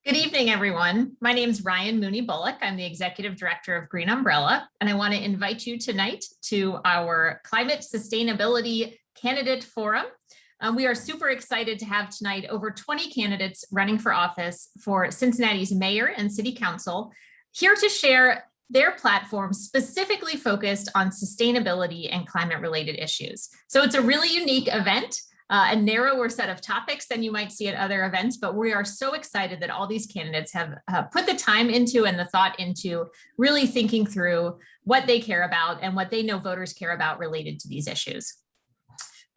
Good evening, everyone. My name is Ryan Mooney Bullock. I'm the Executive Director of Green Umbrella, and I want to invite you tonight to our Climate Sustainability Candidate Forum. We are super excited to have tonight over 20 candidates running for office for Cincinnati's mayor and city council, here to share their platforms specifically focused on sustainability and climate-related issues. So it's a really unique event. A narrower set of topics than you might see at other events, but we are so excited that all these candidates have put the time into and the thought into really thinking through what they care about and what they know voters care about related to these issues.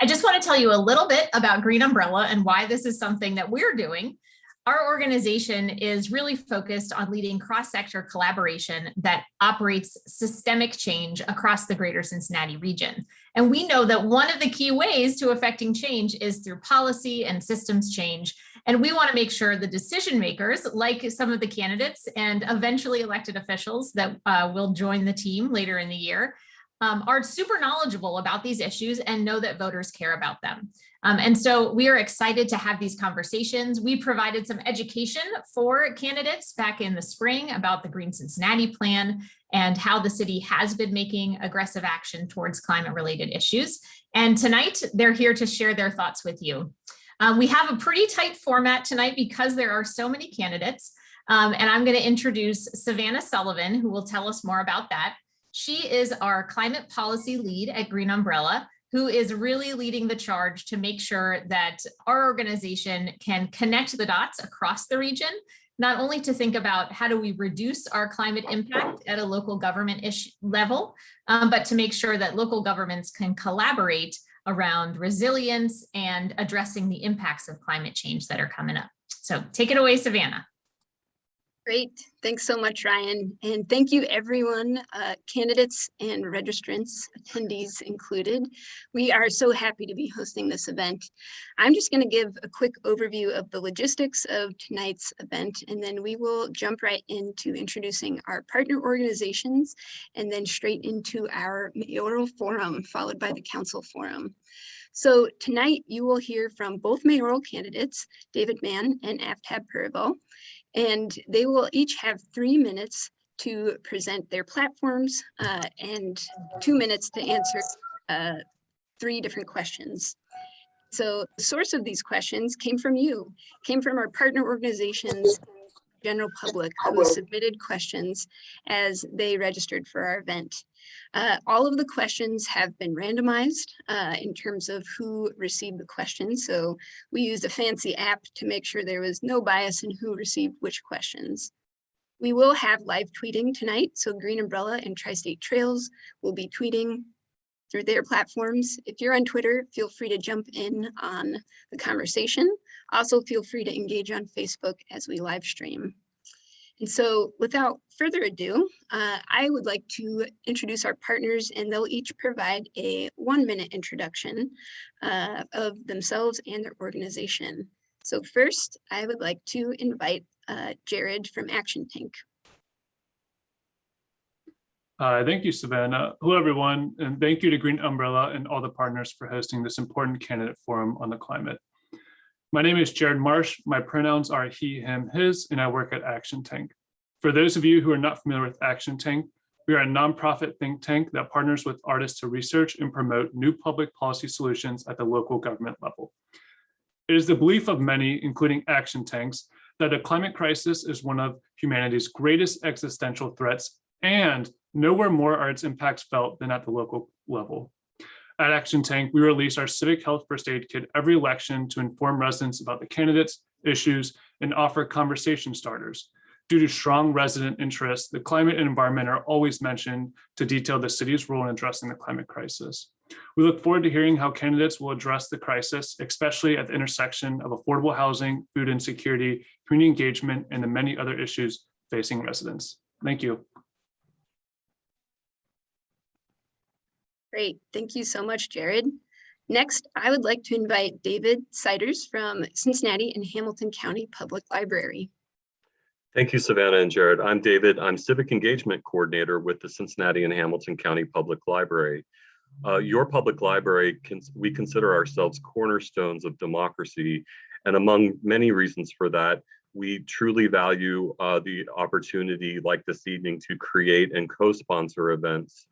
I just want to tell you a little bit about Green Umbrella and why this is something that we're doing. Our organization is really focused on leading cross-sector collaboration that operates systemic change across the greater Cincinnati region. And we know that one of the key ways to affecting change is through policy and systems change. And we want to make sure the decision makers, like some of the candidates and eventually elected officials that will join the team later in the year, are super knowledgeable about these issues and know that voters care about them. And so we are excited to have these conversations. We provided some education for candidates back in the spring about the Green Cincinnati plan and how the city has been making aggressive action towards climate-related issues. And tonight, they're here to share their thoughts with you. We have a pretty tight format tonight because there are so many candidates. And I'm going to introduce Savannah Sullivan, who will tell us more about that. She is our climate policy lead at Green Umbrella, who is really leading the charge to make sure that our organization can connect the dots across the region, not only to think about how do we reduce our climate impact at a local government level, but to make sure that local governments can collaborate around resilience and addressing the impacts of climate change that are coming up. So take it away, Savannah. Great. Thanks so much, Ryan. And thank you, everyone, candidates and registrants, attendees included. We are so happy to be hosting this event. I'm just going to give a quick overview of the logistics of tonight's event, and then we will jump right into introducing our partner organizations and then straight into our Mayoral Forum, followed by the Council Forum. So tonight you will hear from both mayoral candidates, David Mann and Aftab Pureval, and they will each have 3 minutes to present their platforms and 2 minutes to answer 3 different questions. So the source of these questions came from our partner organizations, general public, who submitted questions as they registered for our event. All of the questions have been randomized in terms of who received the questions. So we used a fancy app to make sure there was no bias in who received which questions. We will have live tweeting tonight. So Green Umbrella and Tri-State Trails will be tweeting through their platforms. If you're on Twitter, feel free to jump in on the conversation. Also feel free to engage on Facebook as we live stream. And so without further ado, I would like to introduce our partners, and they'll each provide a 1-minute introduction of themselves and their organization. So first, I would like to invite Jared from Action Tank. Thank you, Savannah. Hello, everyone, and thank you to Green Umbrella and all the partners for hosting this important candidate forum on the climate. My name is Jared Marsh. My pronouns are he, him, his, and I work at Action Tank. For those of you who are not familiar with Action Tank, we are a nonprofit think tank that partners with artists to research and promote new public policy solutions at the local government level. It is the belief of many, including Action Tanks, that the climate crisis is one of humanity's greatest existential threats, and nowhere more are its impacts felt than at the local level. At Action Tank, we release our Civic Health First Aid Kit every election to inform residents about the candidates, issues, and offer conversation starters. Due to strong resident interest, the climate and environment are always mentioned to detail the city's role in addressing the climate crisis. We look forward to hearing how candidates will address the crisis, especially at the intersection of affordable housing, food insecurity, community engagement, and the many other issues facing residents. Thank you. Great, thank you so much, Jared. Next, I would like to invite David Seiters from Cincinnati and Hamilton County Public Library. Thank you, Savannah and Jared. I'm David. I'm Civic Engagement Coordinator with the Cincinnati and Hamilton County Public Library. Your public library, we consider ourselves cornerstones of democracy, and among many reasons for that, We truly value the opportunity like this evening to create and co-sponsor events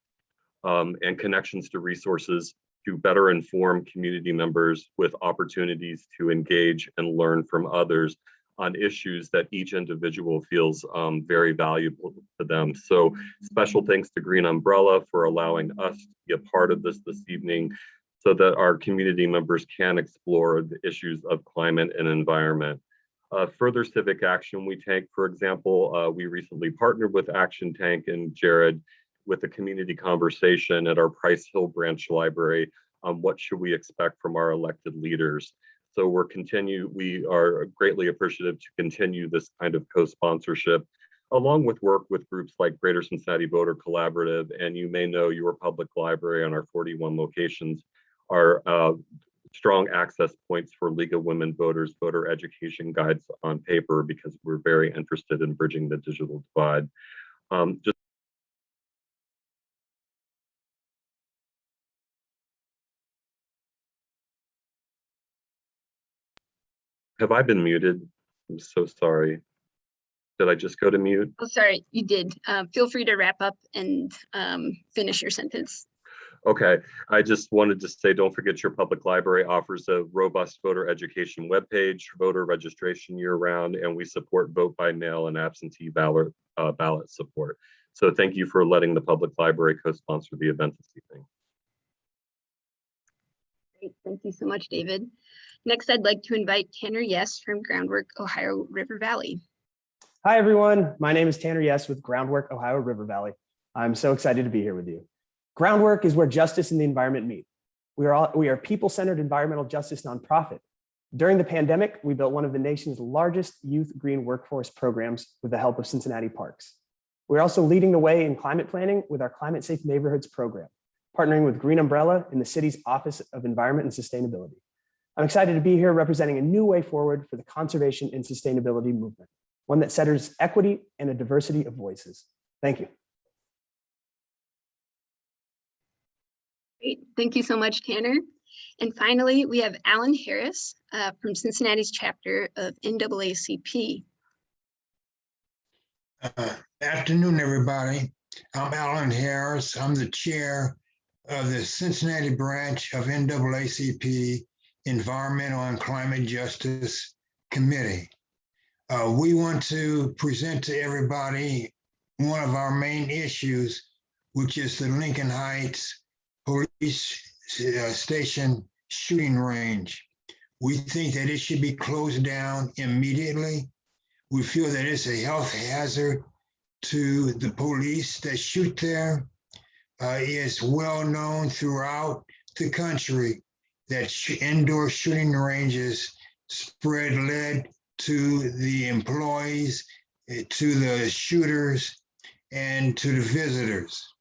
and connections to resources to better inform community members with opportunities to engage and learn from others on issues that each individual feels very valuable to them. So special thanks to Green Umbrella for allowing us to be a part of this evening so that our community members can explore the issues of climate and environment. Further civic action we take, for example, we recently partnered with Action Tank and Jared with a community conversation at our Price Hill Branch Library on what should we expect from our elected leaders. So we are greatly appreciative to continue this kind of co-sponsorship, along with work with groups like Greater Cincinnati Voter Collaborative, and you may know your public library on our 41 locations are strong access points for League of Women Voters voter education guides on paper, because we're very interested in bridging the digital divide. Have I been muted? I'm so sorry. Did I just go to mute? Oh, sorry, you did. Feel free to wrap up and finish your sentence. Okay, I just wanted to say, don't forget your public library offers a robust voter education webpage, voter registration year-round, and we support vote by mail and absentee ballot support. So thank you for letting the public library co-sponsor the event this evening. Great, thank you so much, David. Next, I'd like to invite Tanner Yes from Groundwork, Ohio River Valley. Hi, everyone. My name is Tanner Yes with Groundwork, Ohio River Valley. I'm so excited to be here with you. Groundwork is where justice and the environment meet. We are a people-centered environmental justice nonprofit. During the pandemic, we built one of the nation's largest youth green workforce programs with the help of Cincinnati Parks. We're also leading the way in climate planning with our Climate Safe Neighborhoods program, partnering with Green Umbrella in the city's Office of Environment and Sustainability. I'm excited to be here representing a new way forward for the conservation and sustainability movement, one that centers equity and a diversity of voices. Thank you. Great, thank you so much, Tanner. And finally, we have Alan Harris from Cincinnati's chapter of NAACP. Afternoon, everybody. I'm Alan Harris. I'm the chair of the Cincinnati branch of NAACP Environmental and Climate Justice Committee. We want to present to everybody one of our main issues, which is the Lincoln Heights Police Station shooting range. We think that it should be closed down immediately. We feel that it's a health hazard to the police that shoot there. It's well known throughout the country that indoor shooting ranges spread lead to the employees, to the shooters, and to the visitors.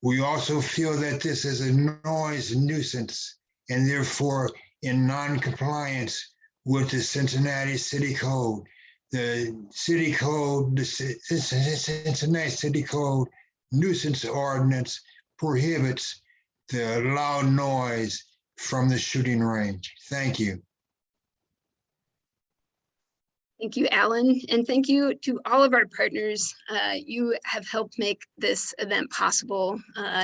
We also feel that this is a noise nuisance and therefore in non-compliance with the Cincinnati City Code. The City Code, the Cincinnati City Code nuisance ordinance prohibits the loud noise from the shooting range. Thank you. Thank you, Alan, and thank you to all of our partners. You have helped make this event possible,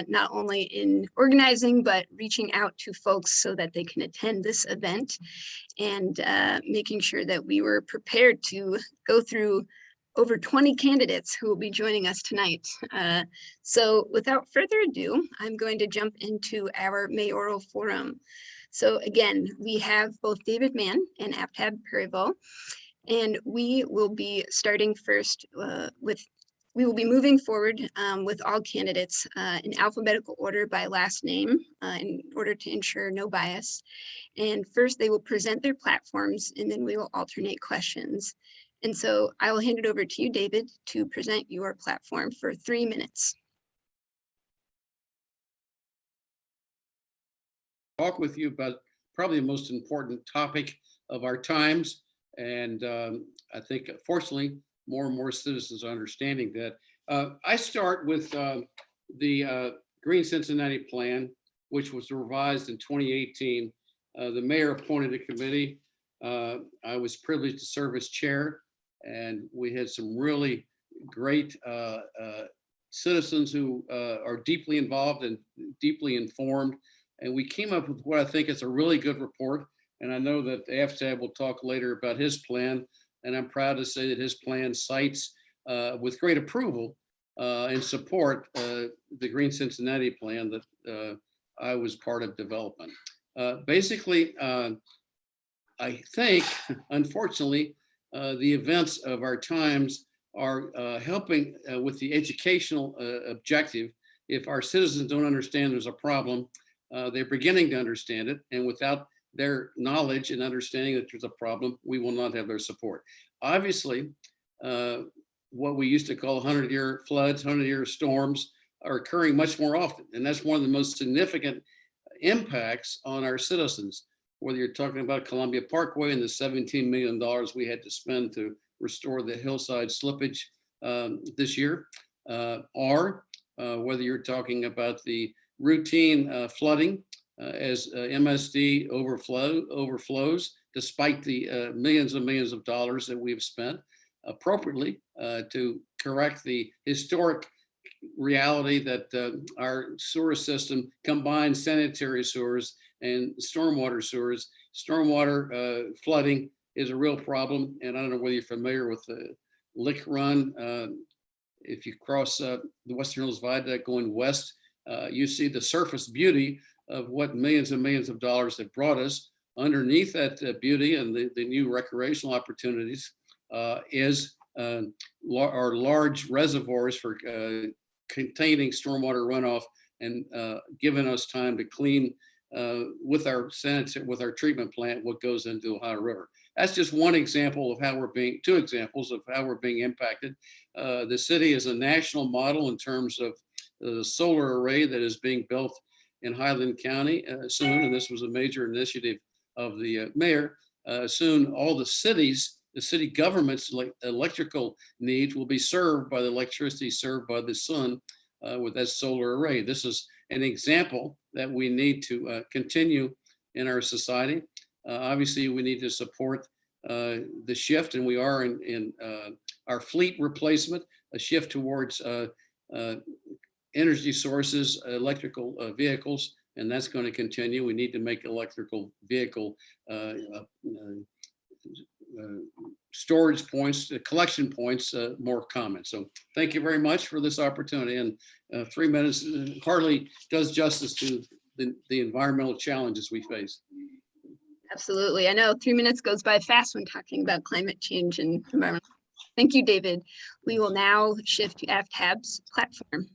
not only in organizing, but reaching out to folks so that they can attend this event and making sure that we were prepared to go through over 20 candidates who will be joining us tonight. So without further ado, I'm going to jump into our Mayoral Forum. So again, we have both David Mann and Aftab Pureval. And we will be starting first we will be moving forward with all candidates in alphabetical order by last name in order to ensure no bias. And first they will present their platforms and then we will alternate questions. And so I will hand it over to you, David, to present your platform for 3 minutes. Talk with you about probably the most important topic of our times. And I think, fortunately, more and more citizens are understanding that. I start with the Green Cincinnati Plan, which was revised in 2018. The mayor appointed a committee. I was privileged to serve as chair. And we had some really great citizens who are deeply involved and deeply informed. And we came up with what I think is a really good report. And I know that Aftab will talk later about his plan. And I'm proud to say that his plan cites with great approval and support the Green Cincinnati plan that I was part of development. Basically, I think, unfortunately, the events of our times are helping with the educational objective. If our citizens don't understand there's a problem, they're beginning to understand it. And without their knowledge and understanding that there's a problem, we will not have their support. Obviously, what we used to call 100-year floods, 100-year storms are occurring much more often. And that's one of the most significant impacts on our citizens, whether you're talking about Columbia Parkway and the $17 million we had to spend to restore the hillside slippage this year, or whether you're talking about the routine flooding as MSD overflows, despite the millions and millions of dollars that we've spent appropriately to correct the historic reality that our sewer system combines sanitary sewers and stormwater sewers. Stormwater flooding is a real problem. And I don't know whether you're familiar with the Lick Run. If you cross the Western Hills Viaduct going west, you see the surface beauty of what millions and millions of dollars have brought us. Underneath that beauty and the new recreational opportunities is our large reservoirs for containing stormwater runoff and giving us time to clean with our treatment plant what goes into the Ohio River. That's just one example of how two examples of how we're being impacted. The city is a national model in terms of the solar array that is being built in Highland County soon, and this was a major initiative of the mayor. Soon all the city government's electrical needs will be served by the electricity served by the sun with that solar array. This is an example that we need to continue in our society. Obviously, we need to support the shift, and we are in our fleet replacement, a shift towards energy sources, electrical vehicles, and that's going to continue. We need to make electrical vehicle storage points, collection points more common. So thank you very much for this opportunity. And 3 minutes hardly does justice to the environmental challenges we face. Absolutely. I know 3 minutes goes by fast when talking about climate change and environment. Thank you, David. We will now shift to Aftab's platform.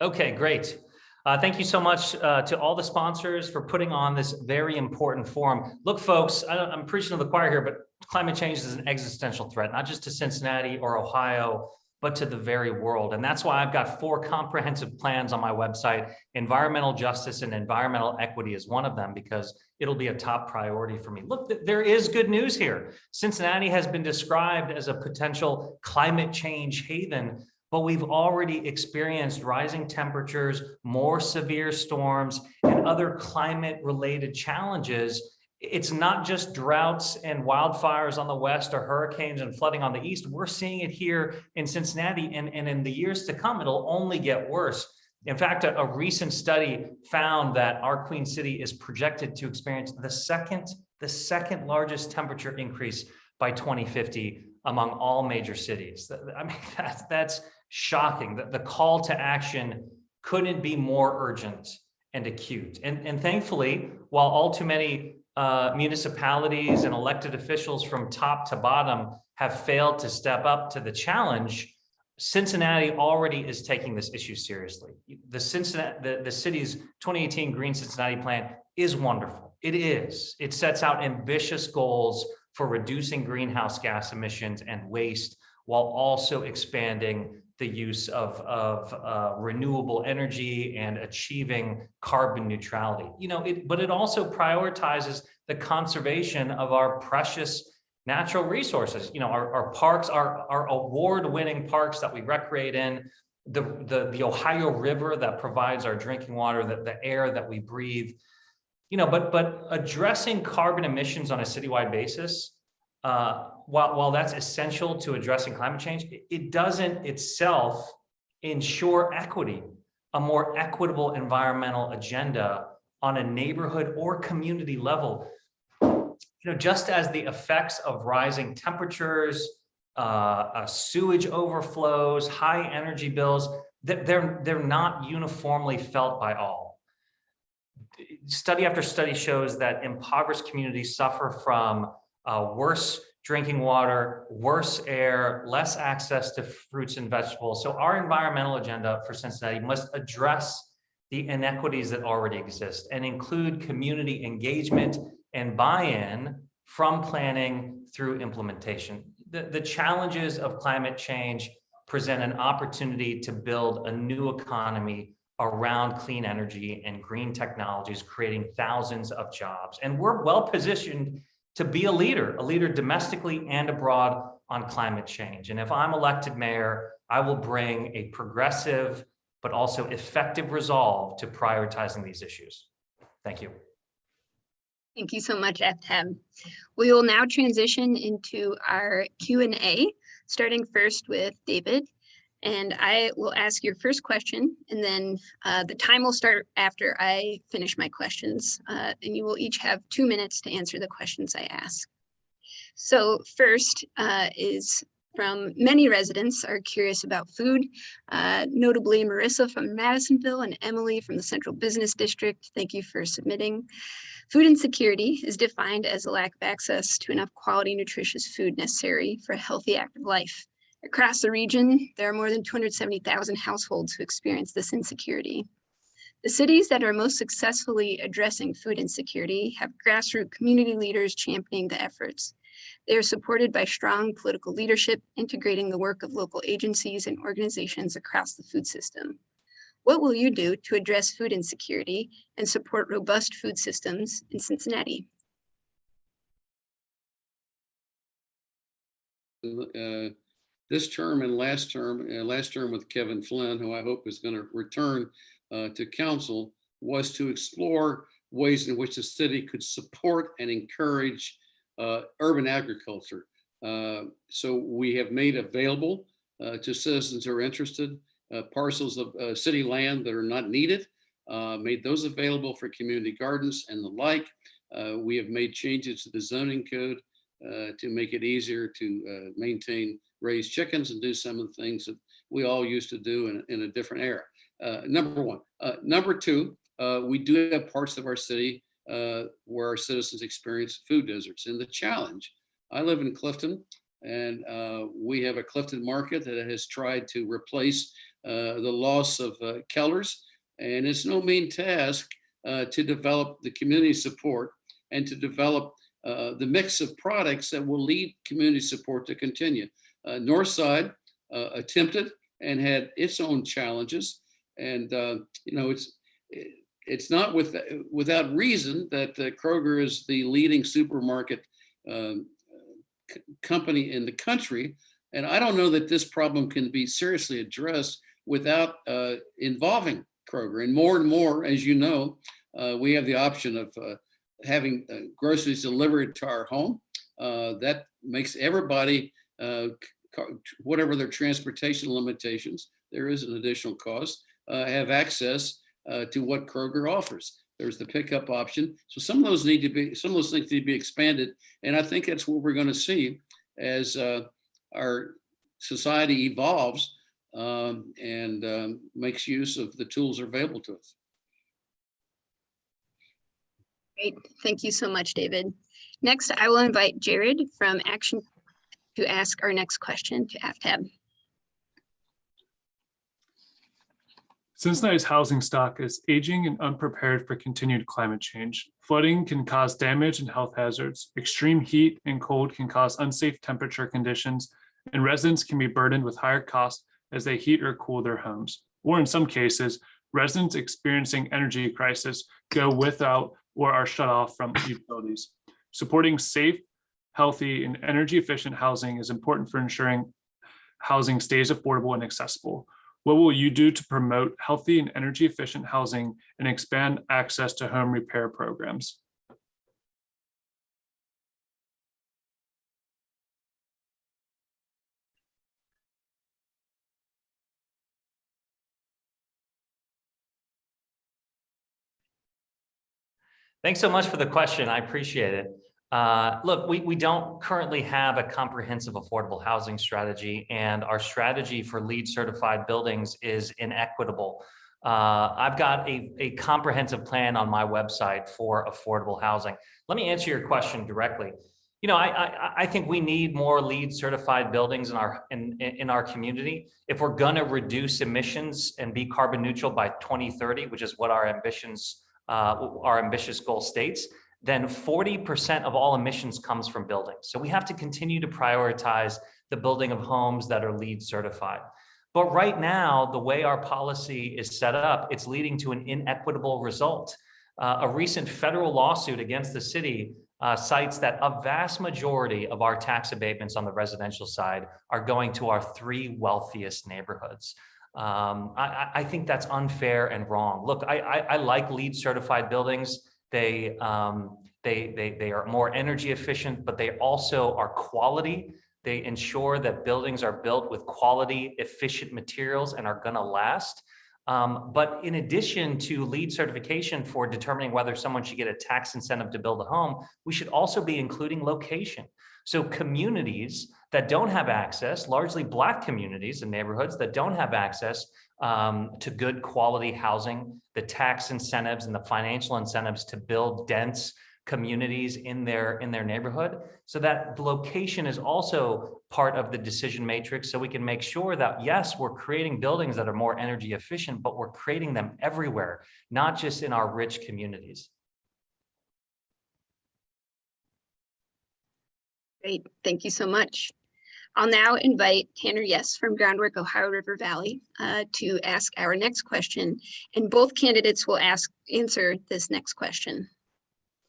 Okay, great. Thank you so much to all the sponsors for putting on this very important forum. Look, folks, I'm preaching to the choir here, but climate change is an existential threat, not just to Cincinnati or Ohio, but to the very world. And that's why I've got 4 comprehensive plans on my website. Environmental justice and environmental equity is one of them, because it'll be a top priority for me. Look, there is good news here. Cincinnati has been described as a potential climate change haven, but we've already experienced rising temperatures, more severe storms, and other climate-related challenges. It's not just droughts and wildfires on the west or hurricanes and flooding on the east. We're seeing it here in Cincinnati, and in the years to come, it'll only get worse. In fact, a recent study found that our Queen City is projected to experience the second largest temperature increase by 2050 among all major cities. I mean, that's shocking. The call to action couldn't be more urgent and acute. And thankfully, while all too many municipalities and elected officials from top to bottom have failed to step up to the challenge, Cincinnati already is taking this issue seriously. The city's 2018 Green Cincinnati plan is wonderful. It is. It sets out ambitious goals for reducing greenhouse gas emissions and waste, while also expanding the use of renewable energy and achieving carbon neutrality. But it also prioritizes the conservation of our precious natural resources. Our parks, our award-winning parks that we recreate in, the Ohio River that provides our drinking water, the air that we breathe. but addressing carbon emissions on a citywide basis, while that's essential to addressing climate change, it doesn't itself ensure equity, a more equitable environmental agenda on a neighborhood or community level. Just as the effects of rising temperatures, sewage overflows, high energy bills, they're not uniformly felt by all. Study after study shows that impoverished communities suffer from worse drinking water, worse air, less access to fruits and vegetables. So our environmental agenda for Cincinnati must address the inequities that already exist and include community engagement and buy-in from planning through implementation. The challenges of climate change present an opportunity to build a new economy around clean energy and green technologies, creating thousands of jobs. And we're well positioned to be a leader domestically and abroad on climate change. And if I'm elected mayor, I will bring a progressive, but also effective resolve to prioritizing these issues. Thank you. Thank you so much, Aftab. We will now transition into our Q&A, starting first with David. And I will ask your first question, and then the time will start after I finish my questions. And you will each have 2 minutes to answer the questions I ask. So first is from many residents are curious about food, notably Marissa from Madisonville and Emily from the Central Business District. Thank you for submitting. Food insecurity is defined as a lack of access to enough quality, nutritious food necessary for a healthy, active life. Across the region, there are more than 270,000 households who experience this insecurity. The cities that are most successfully addressing food insecurity have grassroots community leaders championing the efforts. They are supported by strong political leadership, integrating the work of local agencies and organizations across the food system. What will you do to address food insecurity and support robust food systems in Cincinnati? This term and last term with Kevin Flynn, who I hope is going to return to council, was to explore ways in which the city could support and encourage urban agriculture. So we have made available to citizens who are interested parcels of city land that are not needed, made those available for community gardens and the like. We have made changes to the zoning code to make it easier to maintain raise chickens and do some of the things that we all used to do in a different era. Number one. Number two, we do have parts of our city where our citizens experience food deserts. And the challenge, I live in Clifton, and we have a Clifton market that has tried to replace the loss of Keller's. And it's no mean task to develop the community support and to develop the mix of products that will lead community support to continue. Northside attempted and had its own challenges, and it's not without reason that Kroger is the leading supermarket company in the country, and I don't know that this problem can be seriously addressed without involving Kroger. And more, as you know, we have the option of having groceries delivered to our home. That makes everybody, whatever their transportation limitations, there is an additional cost, have access to what Kroger offers. There's the pickup option. So some of those things need to be expanded. And I think that's what we're going to see as our society evolves and makes use of the tools available to us. Great. Thank you so much, David. Next, I will invite Jared from Action to ask our next question to Aftab. Cincinnati's housing stock is aging and unprepared for continued climate change. Flooding can cause damage and health hazards. Extreme heat and cold can cause unsafe temperature conditions, and residents can be burdened with higher costs as they heat or cool their homes. Or in some cases, residents experiencing energy crisis go without or are shut off from utilities. Supporting safe, healthy, and energy efficient housing is important for ensuring housing stays affordable and accessible. What will you do to promote healthy and energy efficient housing and expand access to home repair programs? Thanks so much for the question. I appreciate it. Look, we don't currently have a comprehensive affordable housing strategy, and our strategy for LEED certified buildings is inequitable. I've got a comprehensive plan on my website for affordable housing. Let me answer your question directly. You know, I think we need more LEED certified buildings in our community if we're going to reduce emissions and be carbon neutral by 2030, which is what our ambitious goal states. Then 40% of all emissions comes from buildings. So we have to continue to prioritize the building of homes that are LEED certified. But right now, the way our policy is set up, it's leading to an inequitable result. A recent federal lawsuit against the city cites that a vast majority of our tax abatements on the residential side are going to our 3 wealthiest neighborhoods. I think that's unfair and wrong. Look, I like LEED certified buildings. They are more energy efficient, but they also are quality. They ensure that buildings are built with quality, efficient materials and are going to last. But in addition to LEED certification for determining whether someone should get a tax incentive to build a home, we should also be including location. So communities that don't have access, largely Black communities and neighborhoods that don't have access to good quality housing, the tax incentives and the financial incentives to build dense communities in their neighborhood, so that the location is also part of the decision matrix, so we can make sure that, yes, we're creating buildings that are more energy efficient, but we're creating them everywhere, not just in our rich communities. Great, thank you so much. I'll now invite Tanner Yes from Groundwork Ohio River Valley to ask our next question, and both candidates will answer this next question.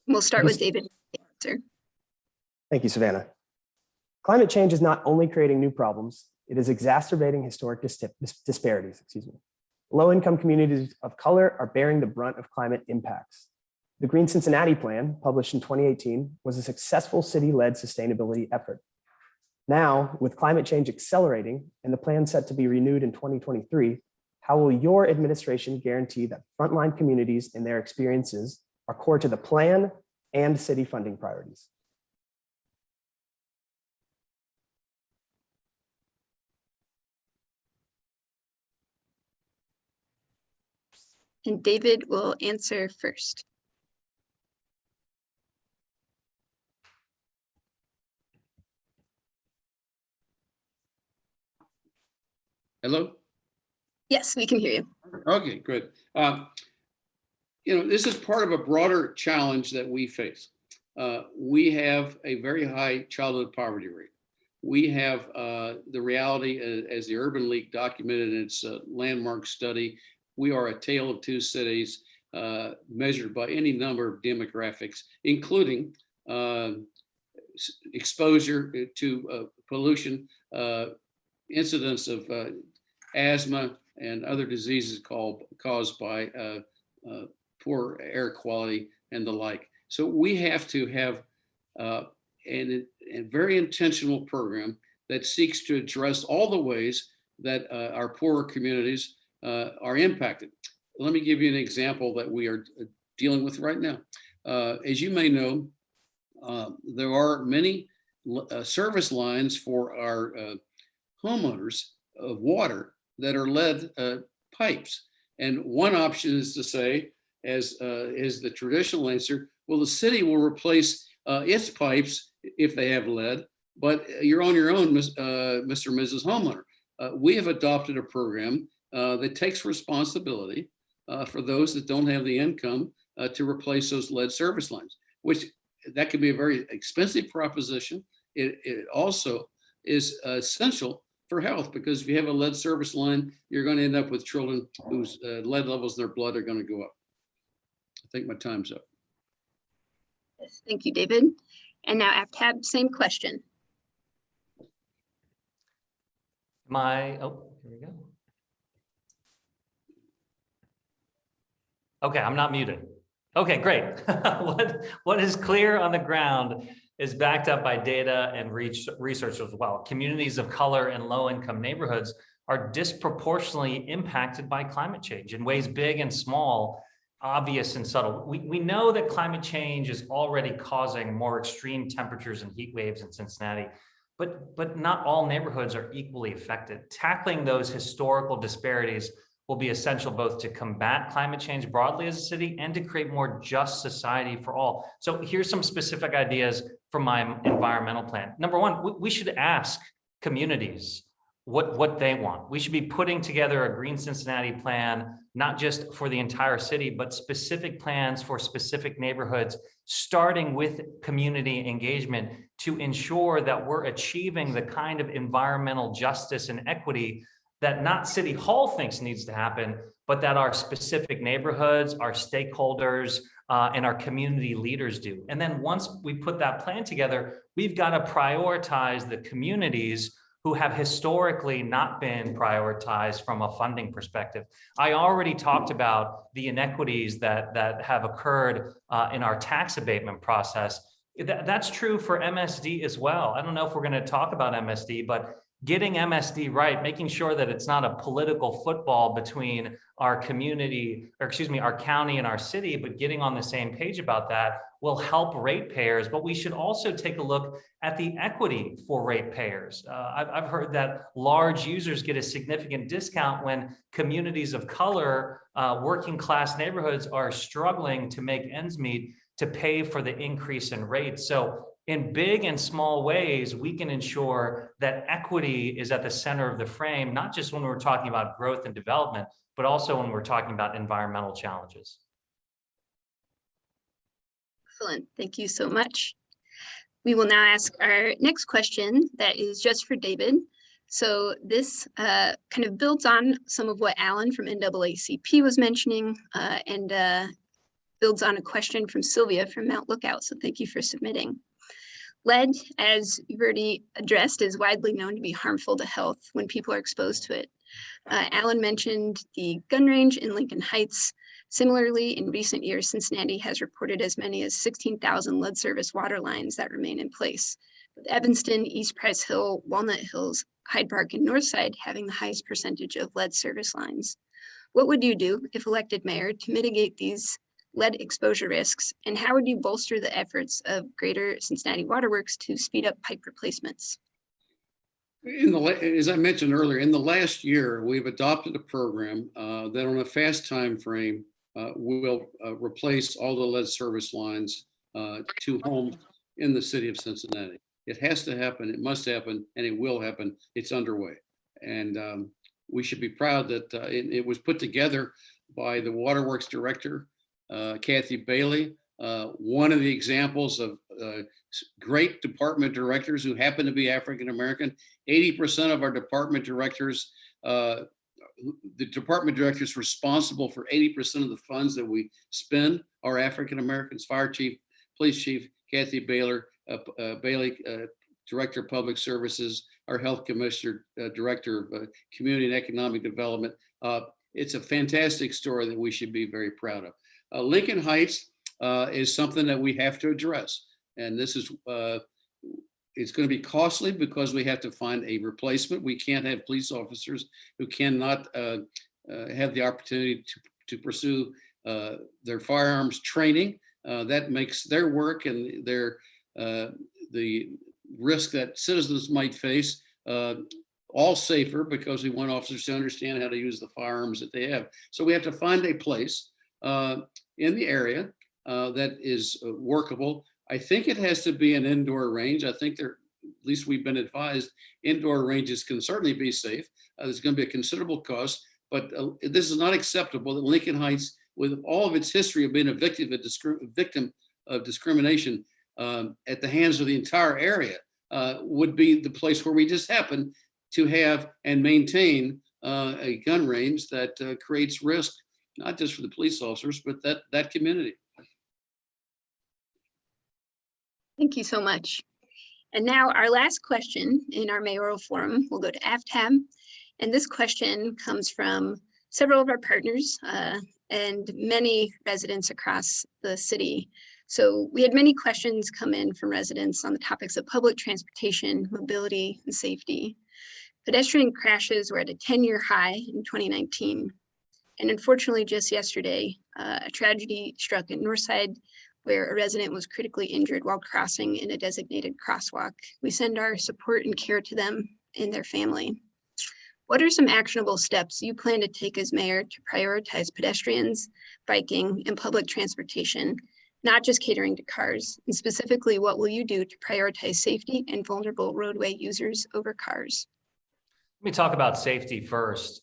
We'll start with David. Thank you, Savannah. Climate change is not only creating new problems, it is exacerbating historic disparities. Low-income communities of color are bearing the brunt of climate impacts. The Green Cincinnati Plan, published in 2018, was a successful city-led sustainability effort. Now, with climate change accelerating and the plan set to be renewed in 2023, how will your administration guarantee that frontline communities and their experiences are core to the plan and city funding priorities? And David will answer first. Hello? Yes, we can hear you. Okay, good. You know, this is part of a broader challenge that we face. We have a very high childhood poverty rate. We have the reality, as the Urban League documented in its landmark study, we are a tale of two cities measured by any number of demographics, including exposure to pollution, incidence of asthma and other diseases caused by poor air quality and the like. So we have to have a very intentional program that seeks to address all the ways that our poorer communities are impacted. Let me give you an example that we are dealing with right now. As you may know, there are many service lines for our homeowners of water that are lead pipes. And one option is to say, as is the traditional answer, well, the city will replace its pipes if they have lead, but you're on your own, Mr. and Mrs. Homeowner. We have adopted a program that takes responsibility for those that don't have the income to replace those lead service lines, which that could be a very expensive proposition. It also is essential for health, because if you have a lead service line, you're going to end up with children whose lead levels in their blood are going to go up. I think my time's up. Yes, thank you, David. And now Aftab, same question. Here we go. Okay, I'm not muted. Okay, great. What is clear on the ground is backed up by data and research as well. Communities of color and low-income neighborhoods are disproportionately impacted by climate change in ways big and small, obvious and subtle. We know that climate change is already causing more extreme temperatures and heat waves in Cincinnati, but not all neighborhoods are equally affected. Tackling those historical disparities will be essential both to combat climate change broadly as a city and to create more just society for all. So here's some specific ideas from my environmental plan. Number one, we should ask communities what they want. We should be putting together a Green Cincinnati plan, not just for the entire city, but specific plans for specific neighborhoods, starting with community engagement to ensure that we're achieving the kind of environmental justice and equity that not City Hall thinks needs to happen, but that our specific neighborhoods, our stakeholders, and our community leaders do. And then once we put that plan together, we've got to prioritize the communities who have historically not been prioritized from a funding perspective. I already talked about the inequities that have occurred in our tax abatement process. That's true for MSD as well. I don't know if we're going to talk about MSD, but getting MSD right, making sure that it's not a political football between our community, or excuse me, our county and our city, but getting on the same page about that will help ratepayers. But we should also take a look at the equity for ratepayers. I've heard that large users get a significant discount when communities of color, working class neighborhoods are struggling to make ends meet to pay for the increase in rates. So in big and small ways, we can ensure that equity is at the center of the frame, not just when we're talking about growth and development, but also when we're talking about environmental challenges. Excellent. Thank you so much. We will now ask our next question that is just for David. So this kind of builds on some of what Alan from NAACP was mentioning and builds on a question from Sylvia from Mount Lookout. So thank you for submitting. Lead, as you've already addressed, is widely known to be harmful to health when people are exposed to it. Alan mentioned the gun range in Lincoln Heights. Similarly, in recent years, Cincinnati has reported as many as 16,000 lead service water lines that remain in place, with Evanston, East Price Hill, Walnut Hills, Hyde Park, and Northside having the highest percentage of lead service lines. What would you do if elected mayor to mitigate these lead exposure risks, and how would you bolster the efforts of Greater Cincinnati Waterworks to speed up pipe replacements? As I mentioned earlier, in the last year, we've adopted a program that on a fast time frame will replace all the lead service lines to homes in the city of Cincinnati. It has to happen, it must happen, and it will happen. It's underway. And we should be proud that it was put together by the Waterworks director, Kathy Bailey, one of the examples of great department directors who happen to be African-American. 80% of our department directors, the department directors responsible for 80% of the funds that we spend are African-Americans. Fire chief, police chief, Kathy Bailey, director of public services, our health commissioner, director of community and economic development. It's a fantastic story that we should be very proud of. Lincoln Heights is something that we have to address. And this is, it's going to be costly because we have to find a replacement. We can't have police officers who cannot have the opportunity to pursue their firearms training. That makes their work and the risk that citizens might face all safer, because we want officers to understand how to use the firearms that they have. So we have to find a place in the area that is workable. I think it has to be an indoor range. I think there, at least we've been advised, indoor ranges can certainly be safe. There's going to be a considerable cost, but this is not acceptable that Lincoln Heights, with all of its history of being a victim of discrimination at the hands of the entire area, would be the place where we just happen to have and maintain a gun range that creates risk, not just for the police officers, but that community. Thank you so much. And now our last question in our mayoral forum will go to Aftab. And this question comes from several of our partners, and many residents across the city. So we had many questions come in from residents on the topics of public transportation, mobility, and safety. Pedestrian crashes were at a 10-year high in 2019. And unfortunately, just yesterday, a tragedy struck at Northside where a resident was critically injured while crossing in a designated crosswalk. We send our support and care to them and their family. What are some actionable steps you plan to take as mayor to prioritize pedestrians, biking, and public transportation, not just catering to cars? And specifically, what will you do to prioritize safety and vulnerable roadway users over cars? Let me talk about safety first.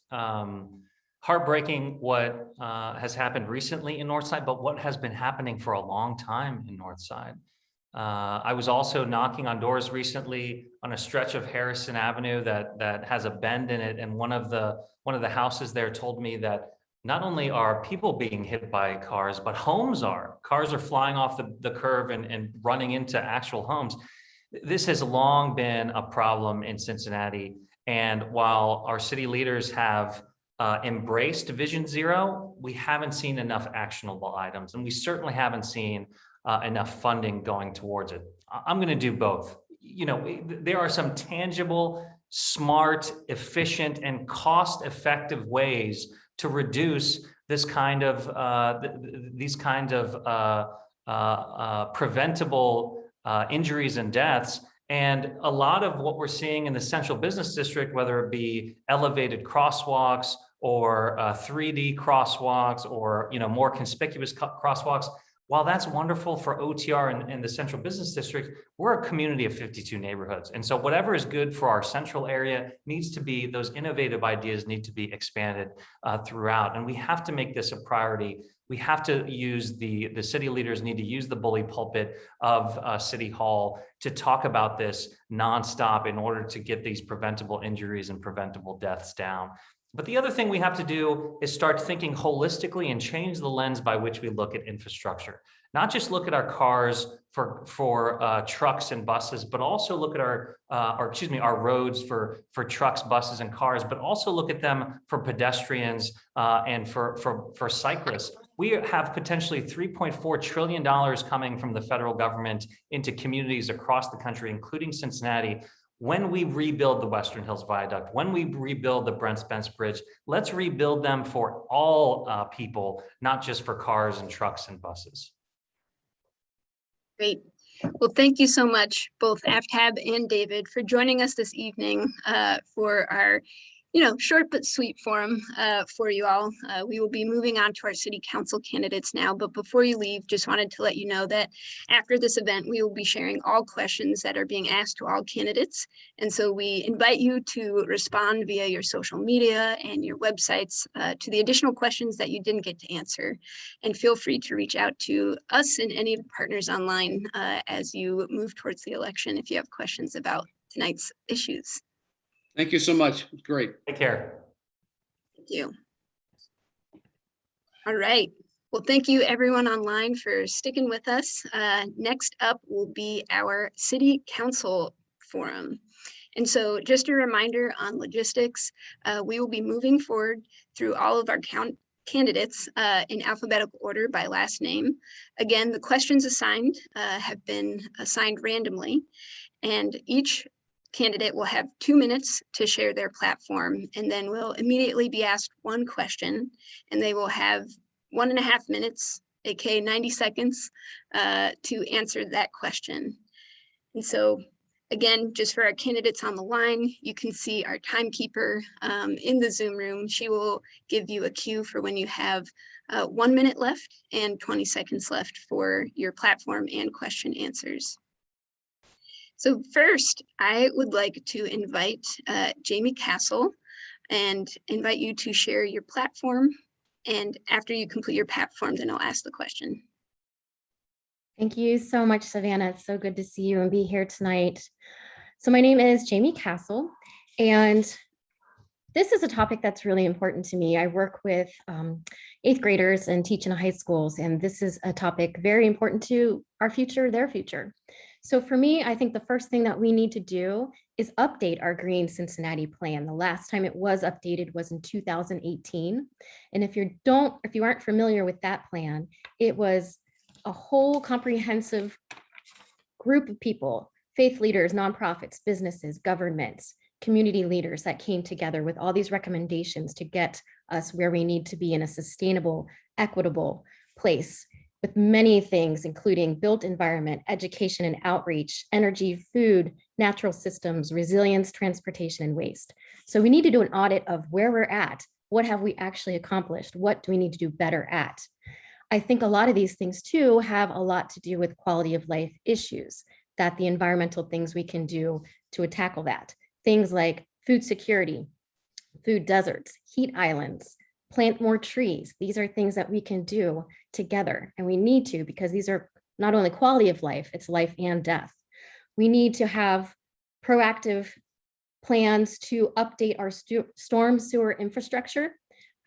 Heartbreaking what has happened recently in Northside, but what has been happening for a long time in Northside. I was also knocking on doors recently on a stretch of Harrison Avenue that has a bend in it, and one of the houses there told me that not only are people being hit by cars, but cars are flying off the curve and running into actual homes. This has long been a problem in Cincinnati, and while our city leaders have embraced Vision Zero, we haven't seen enough actionable items, and we certainly haven't seen enough funding going towards it. I'm going to do both. You know, there are some tangible, smart, efficient, and cost-effective ways to reduce this kind of preventable injuries and deaths. And a lot of what we're seeing in the central business district, whether it be elevated crosswalks or 3D crosswalks or more conspicuous crosswalks, while that's wonderful for OTR in the central business district, we're a community of 52 neighborhoods. And so whatever is good for our central area needs to be, those innovative ideas need to be expanded throughout. And we have to make this a priority. We have to use the city leaders need to use the bully pulpit of City Hall to talk about this nonstop in order to get these preventable injuries and preventable deaths down. But the other thing we have to do is start thinking holistically and change the lens by which we look at infrastructure. Not just look at our cars for trucks and buses, but also look at our roads for trucks, buses, and cars, but also look at them for pedestrians and for cyclists. We have potentially $3.4 trillion coming from the federal government into communities across the country, including Cincinnati. When we rebuild the Western Hills Viaduct, when we rebuild the Brent Spence Bridge, let's rebuild them for all people, not just for cars and trucks and buses. Great. Well, thank you so much, both Aftab and David, for joining us this evening for our short but sweet forum for you all. We will be moving on to our city council candidates now, but before you leave, just wanted to let you know that after this event, we will be sharing all questions that are being asked to all candidates. And so we invite you to respond via your social media and your websites to the additional questions that you didn't get to answer. And feel free to reach out to us and any of the partners online as you move towards the election if you have questions about tonight's issues. Thank you so much. Great. Take care. Thank you. All right. Well, thank you everyone online for sticking with us. Next up will be our city council forum. And so just a reminder on logistics, we will be moving forward through all of our candidates in alphabetical order by last name. Again, the questions assigned have been assigned randomly, and each candidate will have 2 minutes to share their platform, and then will immediately be asked one question, and they will have 1.5 minutes, aka 90 seconds, to answer that question. And so again, just for our candidates on the line, you can see our timekeeper in the Zoom room. She will give you a cue for when you have 1 minute left and 20 seconds left for your platform and question answers. So first, I would like to invite Jaime Castle and invite you to share your platform. And after you complete your platform, then I'll ask the question. Thank you so much, Savannah. It's so good to see you and be here tonight. So my name is Jaime Castle, and this is a topic that's really important to me. I work with 8th graders and teach in high schools, and this is a topic very important to our future, their future. So for me, I think the first thing that we need to do is update our Green Cincinnati plan. The last time it was updated was in 2018. And if you aren't familiar with that plan, it was a whole comprehensive group of people, faith leaders, nonprofits, businesses, governments, community leaders that came together with all these recommendations to get us where we need to be in a sustainable, equitable place, with many things, including built environment, education and outreach, energy, food, natural systems, resilience, transportation, and waste. So we need to do an audit of where we're at. What have we actually accomplished? What do we need to do better at? I think a lot of these things too have a lot to do with quality of life issues, that the environmental things we can do to tackle that. Things like food security, food deserts, heat islands, plant more trees. These are things that we can do together, and we need to, because these are not only quality of life, it's life and death. We need to have proactive plans to update our storm sewer infrastructure.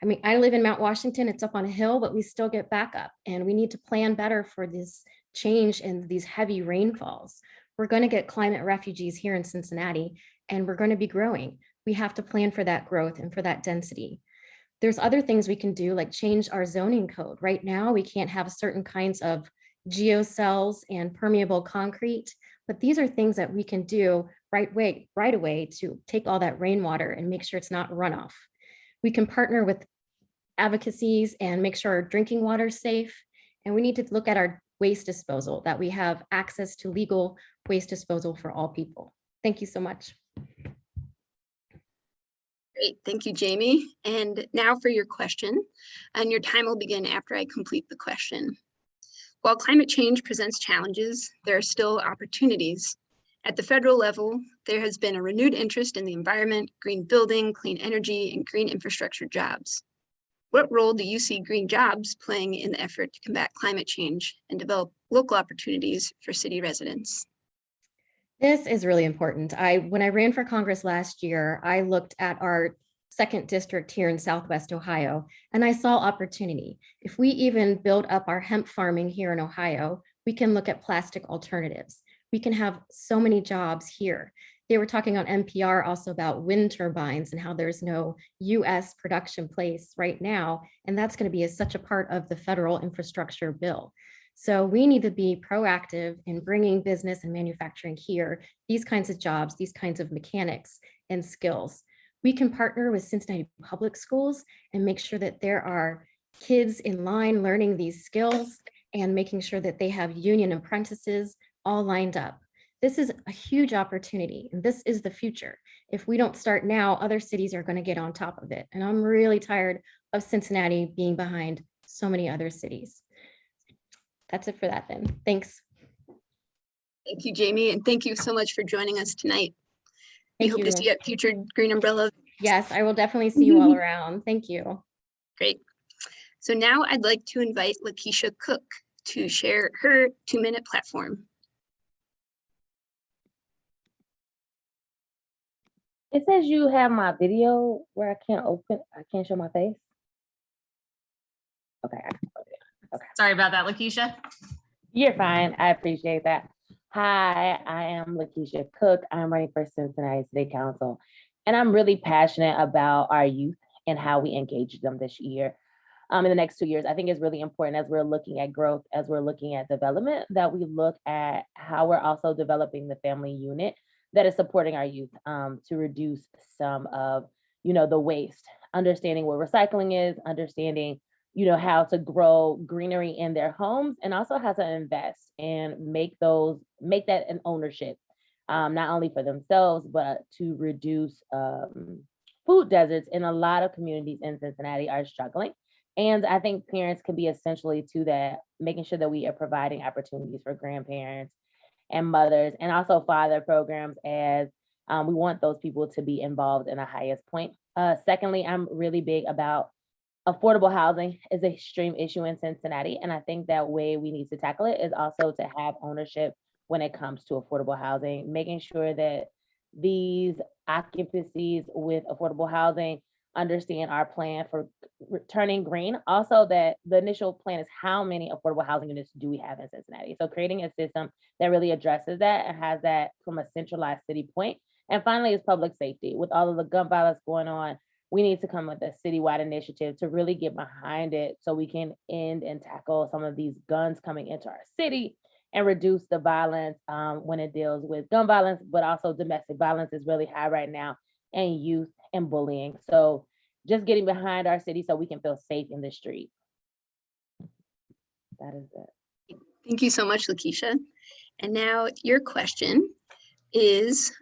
I mean, I live in Mount Washington, it's up on a hill, but we still get backup, and we need to plan better for this change in these heavy rainfalls. We're going to get climate refugees here in Cincinnati, and we're going to be growing. We have to plan for that growth and for that density. There's other things we can do, like change our zoning code. Right now, we can't have certain kinds of geocells and permeable concrete, but these are things that we can do right away to take all that rainwater and make sure it's not runoff. We can partner with advocacies and make sure our drinking water is safe. And we need to look at our waste disposal, that we have access to legal waste disposal for all people. Thank you so much. Great, thank you, Jamie. And now for your question, and your time will begin after I complete the question. While climate change presents challenges, there are still opportunities. At the federal level, there has been a renewed interest in the environment, green building, clean energy, and green infrastructure jobs. What role do you see green jobs playing in the effort to combat climate change and develop local opportunities for city residents? This is really important. When I ran for Congress last year, I looked at our second district here in Southwest Ohio, and I saw opportunity. If we even build up our hemp farming here in Ohio, we can look at plastic alternatives. We can have so many jobs here. They were talking on NPR also about wind turbines and how there's no US production place right now. And that's going to be such a part of the federal infrastructure bill. So we need to be proactive in bringing business and manufacturing here, these kinds of jobs, these kinds of mechanics and skills. We can partner with Cincinnati Public Schools and make sure that there are kids in line learning these skills and making sure that they have union apprentices all lined up. This is a huge opportunity, and this is the future. If we don't start now, other cities are going to get on top of it. And I'm really tired of Cincinnati being behind so many other cities. That's it for that then. Thanks. Thank you, Jamie, and thank you so much for joining us tonight. We hope to see you at future Green Umbrella. Yes, I will definitely see you all around. Thank you. Great. So now I'd like to invite LaKeisha Cook to share her 2-minute platform. It says you have my video where I can't show my face. Okay. Okay. Sorry about that, LaKeisha. You're fine. I appreciate that. Hi, I am LaKeisha Cook. I'm running for Cincinnati City Council, and I'm really passionate about our youth and how we engage them this year. In the next 2 years, I think it's really important as we're looking at growth, as we're looking at development, that we look at how we're also developing the family unit that is supporting our youth to reduce some of, the waste, understanding what recycling is, understanding, how to grow greenery in their homes, and also how to invest and make that an ownership, not only for themselves, but to reduce food deserts. In a lot of communities in Cincinnati are struggling. And I think parents can be essentially to that, making sure that we are providing opportunities for grandparents and mothers, and also father programs, as we want those people to be involved in the highest point. Secondly, I'm really big about affordable housing is an extreme issue in Cincinnati. And I think that way we need to tackle it is also to have ownership when it comes to affordable housing, making sure that these occupancies with affordable housing understand our plan for turning green. Also, that the initial plan is how many affordable housing units do we have in Cincinnati? So creating a system that really addresses that and has that from a centralized city point. And finally, is public safety. With all of the gun violence going on, we need to come with a citywide initiative to really get behind it so we can end and tackle some of these guns coming into our city and reduce the violence when it deals with gun violence, but also domestic violence is really high right now, and youth and bullying. So just getting behind our city so we can feel safe in the street. That is it. Thank you so much, LaKeisha. And now your question is,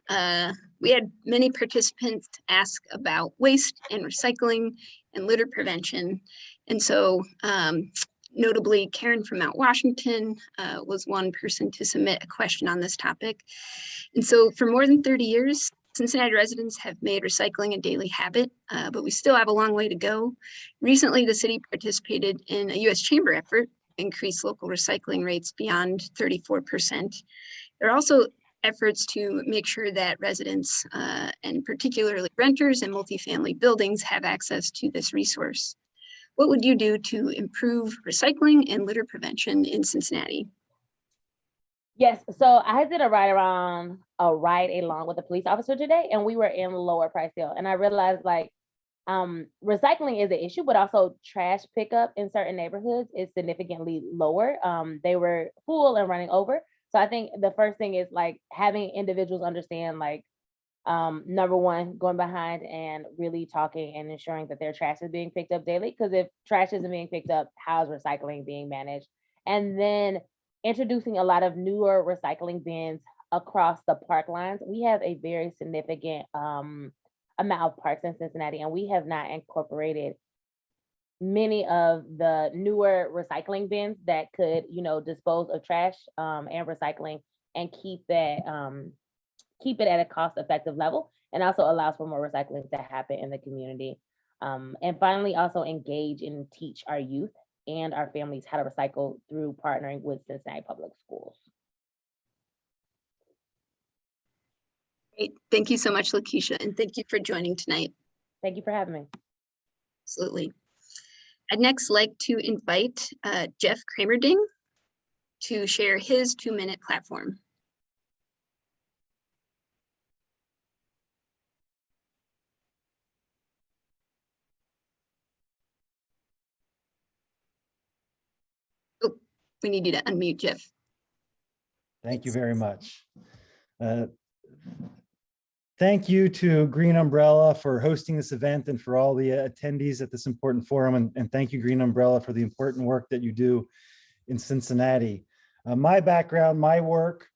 we had many participants ask about waste and recycling and litter prevention. And so notably, Karen from Mount Washington was one person to submit a question on this topic. And so for more than 30 years, Cincinnati residents have made recycling a daily habit, but we still have a long way to go. Recently, the city participated in a U.S. Chamber effort to increase local recycling rates beyond 34%. There are also efforts to make sure that residents and particularly renters and multifamily buildings have access to this resource. What would you do to improve recycling and litter prevention in Cincinnati? Yes, so I did a ride along with a police officer today, and we were in Lower Price Hill, and I realized like recycling is an issue, but also trash pickup in certain neighborhoods is significantly lower. They were full and running over. So I think the first thing is like having individuals understand like number one, going behind and really talking and ensuring that their trash is being picked up daily. Because if trash isn't being picked up, how's recycling being managed? And then introducing a lot of newer recycling bins across the park lines. We have a very significant amount of parks in Cincinnati, and we have not incorporated many of the newer recycling bins that could, you know, dispose of trash and recycling and keep it at a cost-effective level, and also allows for more recycling to happen in the community. And finally, also engage and teach our youth and our families how to recycle through partnering with Cincinnati Public Schools. Great. Thank you so much, LaKeisha, and thank you for joining tonight. Thank you for having me. Absolutely. I'd next like to invite Jeff Cramerding to share his 2-minute platform. Oh, we need you to unmute, Jeff. Thank you very much. Thank you to Green Umbrella for hosting this event and for all the attendees at this important forum. And thank you, Green Umbrella, for the important work that you do in Cincinnati. My background, my work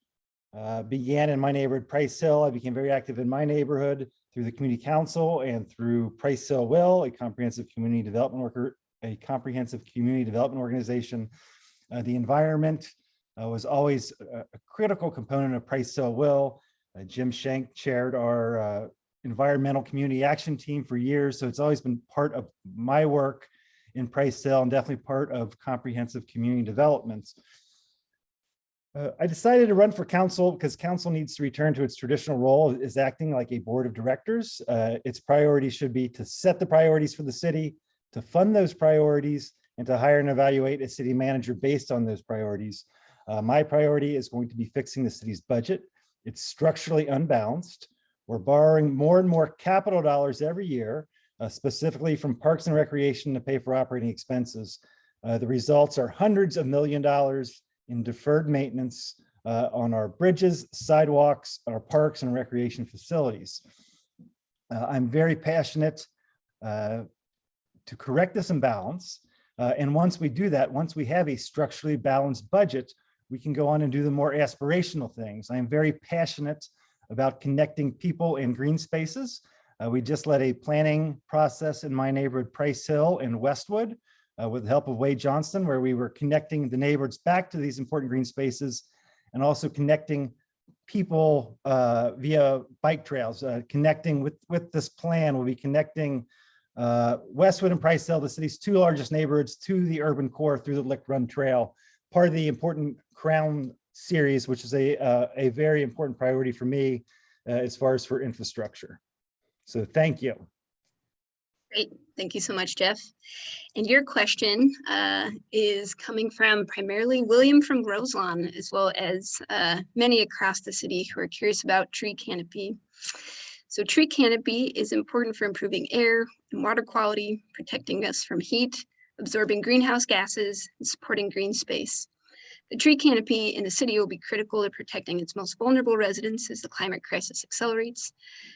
began in my neighborhood, Price Hill. I became very active in my neighborhood through the community council and through Price Hill Will, a comprehensive community development organization. The environment was always a critical component of Price Hill Will. Jim Schenk chaired our environmental community action team for years. So it's always been part of my work in Price Hill and definitely part of comprehensive community development. I decided to run for council because council needs to return to its traditional role as acting like a board of directors. Its priorities should be to set the priorities for the city, to fund those priorities, and to hire and evaluate a city manager based on those priorities. My priority is going to be fixing the city's budget. It's structurally unbalanced. We're borrowing more and more capital dollars every year, specifically from Parks and Recreation to pay for operating expenses. The results are hundreds of millions of dollars in deferred maintenance on our bridges, sidewalks, our parks and recreation facilities. I'm very passionate to correct this imbalance. And once we do that, once we have a structurally balanced budget, we can go on and do the more aspirational things. I am very passionate about connecting people in green spaces. We just led a planning process in my neighborhood, Price Hill in Westwood, with the help of Wade Johnston, where we were connecting the neighborhoods back to these important green spaces and also connecting people via bike trails. Connecting with this plan, we'll be connecting Westwood and Price Hill, the city's two largest neighborhoods, to the urban core through the Lick Run Trail, part of the important Crown series, which is a very important priority for me as far as for infrastructure. So thank you. Great. Thank you so much, Jeff. And your question is coming from primarily William from Roselawn, as well as many across the city who are curious about tree canopy. So tree canopy is important for improving air and water quality, protecting us from heat, absorbing greenhouse gases, and supporting green space. The tree canopy in the city will be critical to protecting its most vulnerable residents as the climate crisis accelerates.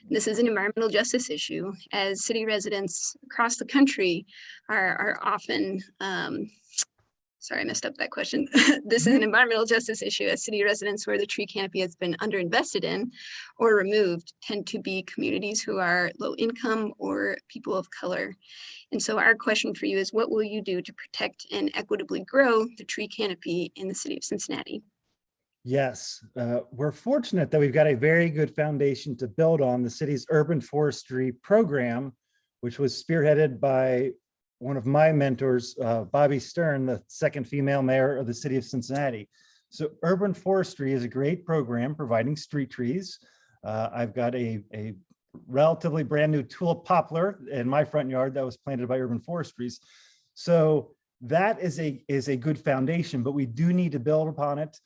This is an environmental justice issue, as city residents across the country are often, sorry, I messed up that question. This is an environmental justice issue, as city residents where the tree canopy has been underinvested in or removed tend to be communities who are low income or people of color. And so our question for you is, what will you do to protect and equitably grow the tree canopy in the city of Cincinnati? Yes, we're fortunate that we've got a very good foundation to build on. The city's urban forestry program, which was spearheaded by one of my mentors, Bobby Stern, the second female mayor of the city of Cincinnati. So urban forestry is a great program providing street trees. I've got a relatively brand new tulip poplar in my front yard that was planted by urban forestries. So that is a good foundation, but we do need to build upon it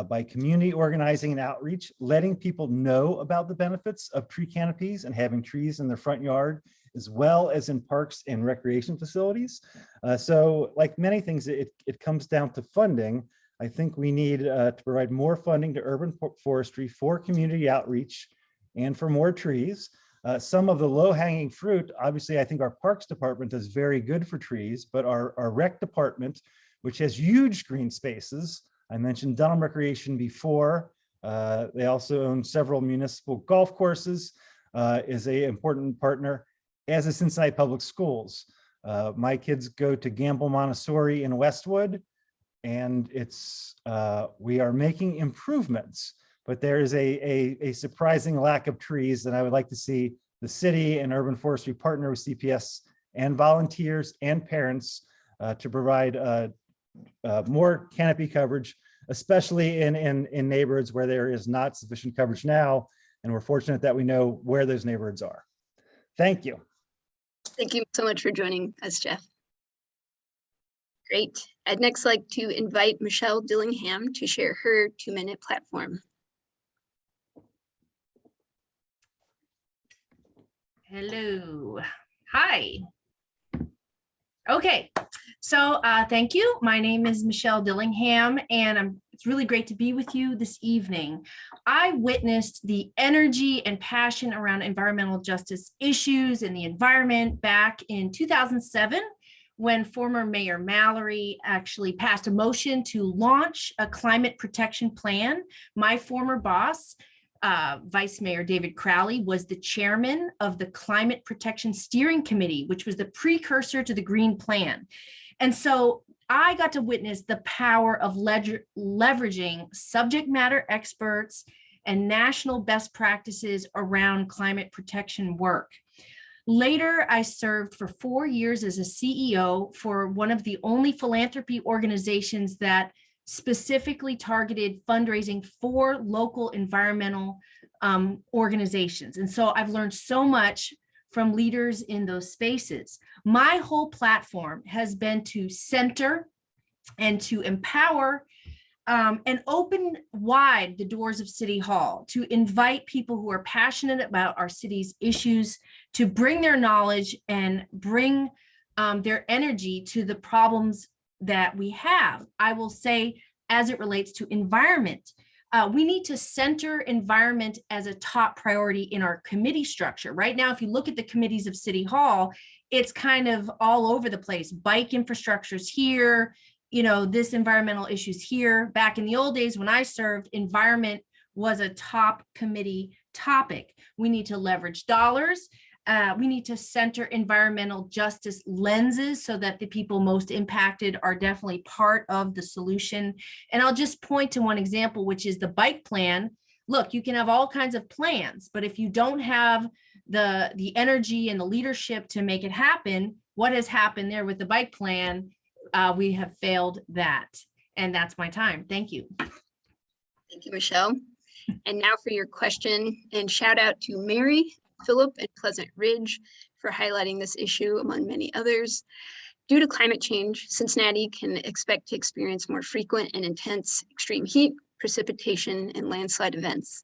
by community organizing and outreach, letting people know about the benefits of tree canopies and having trees in their front yard, as well as in parks and recreation facilities. So like many things, it comes down to funding. I think we need to provide more funding to urban forestry for community outreach and for more trees. Some of the low-hanging fruit, obviously, I think our Parks Department is very good for trees, but our Rec Department, which has huge green spaces, I mentioned Dunham Recreation before. They also own several municipal golf courses, is an important partner, as is Cincinnati Public Schools. My kids go to Gamble Montessori in Westwood, and we are making improvements, but there is a surprising lack of trees, and I would like to see the city and urban forestry partner with CPS and volunteers and parents to provide more canopy coverage, especially in neighborhoods where there is not sufficient coverage now. And we're fortunate that we know where those neighborhoods are. Thank you. Thank you so much for joining us, Jeff. Great. I'd next like to invite Michelle Dillingham to share her 2-minute platform. Hello. Hi. Okay, so thank you. My name is Michelle Dillingham, and it's really great to be with you this evening. I witnessed the energy and passion around environmental justice issues in the environment back in 2007, when former Mayor Mallory actually passed a motion to launch a climate protection plan. My former boss, Vice Mayor David Crowley, was the chairman of the Climate Protection Steering Committee, which was the precursor to the Green Plan. And so I got to witness the power of leveraging subject matter experts and national best practices around climate protection work. Later, I served for 4 years as a CEO for one of the only philanthropy organizations that specifically targeted fundraising for local environmental organizations. And so I've learned so much from leaders in those spaces. My whole platform has been to center and to empower and open wide the doors of City Hall, to invite people who are passionate about our city's issues to bring their knowledge and bring their energy to the problems that we have. I will say, as it relates to environment, we need to center environment as a top priority in our committee structure. Right now, if you look at the committees of City Hall, it's kind of all over the place. Bike infrastructure's here, this environmental issues here. Back in the old days when I served, environment was a top committee topic. We need to leverage dollars. We need to center environmental justice lenses so that the people most impacted are definitely part of the solution. And I'll just point to one example, which is the bike plan. Look, you can have all kinds of plans, but if you don't have the energy and the leadership to make it happen, what has happened there with the bike plan? We have failed that. And that's my time. Thank you. Thank you, Michelle. And now for your question, and shout out to Mary, Philip, and Pleasant Ridge for highlighting this issue among many others. Due to climate change, Cincinnati can expect to experience more frequent and intense extreme heat, precipitation, and landslide events.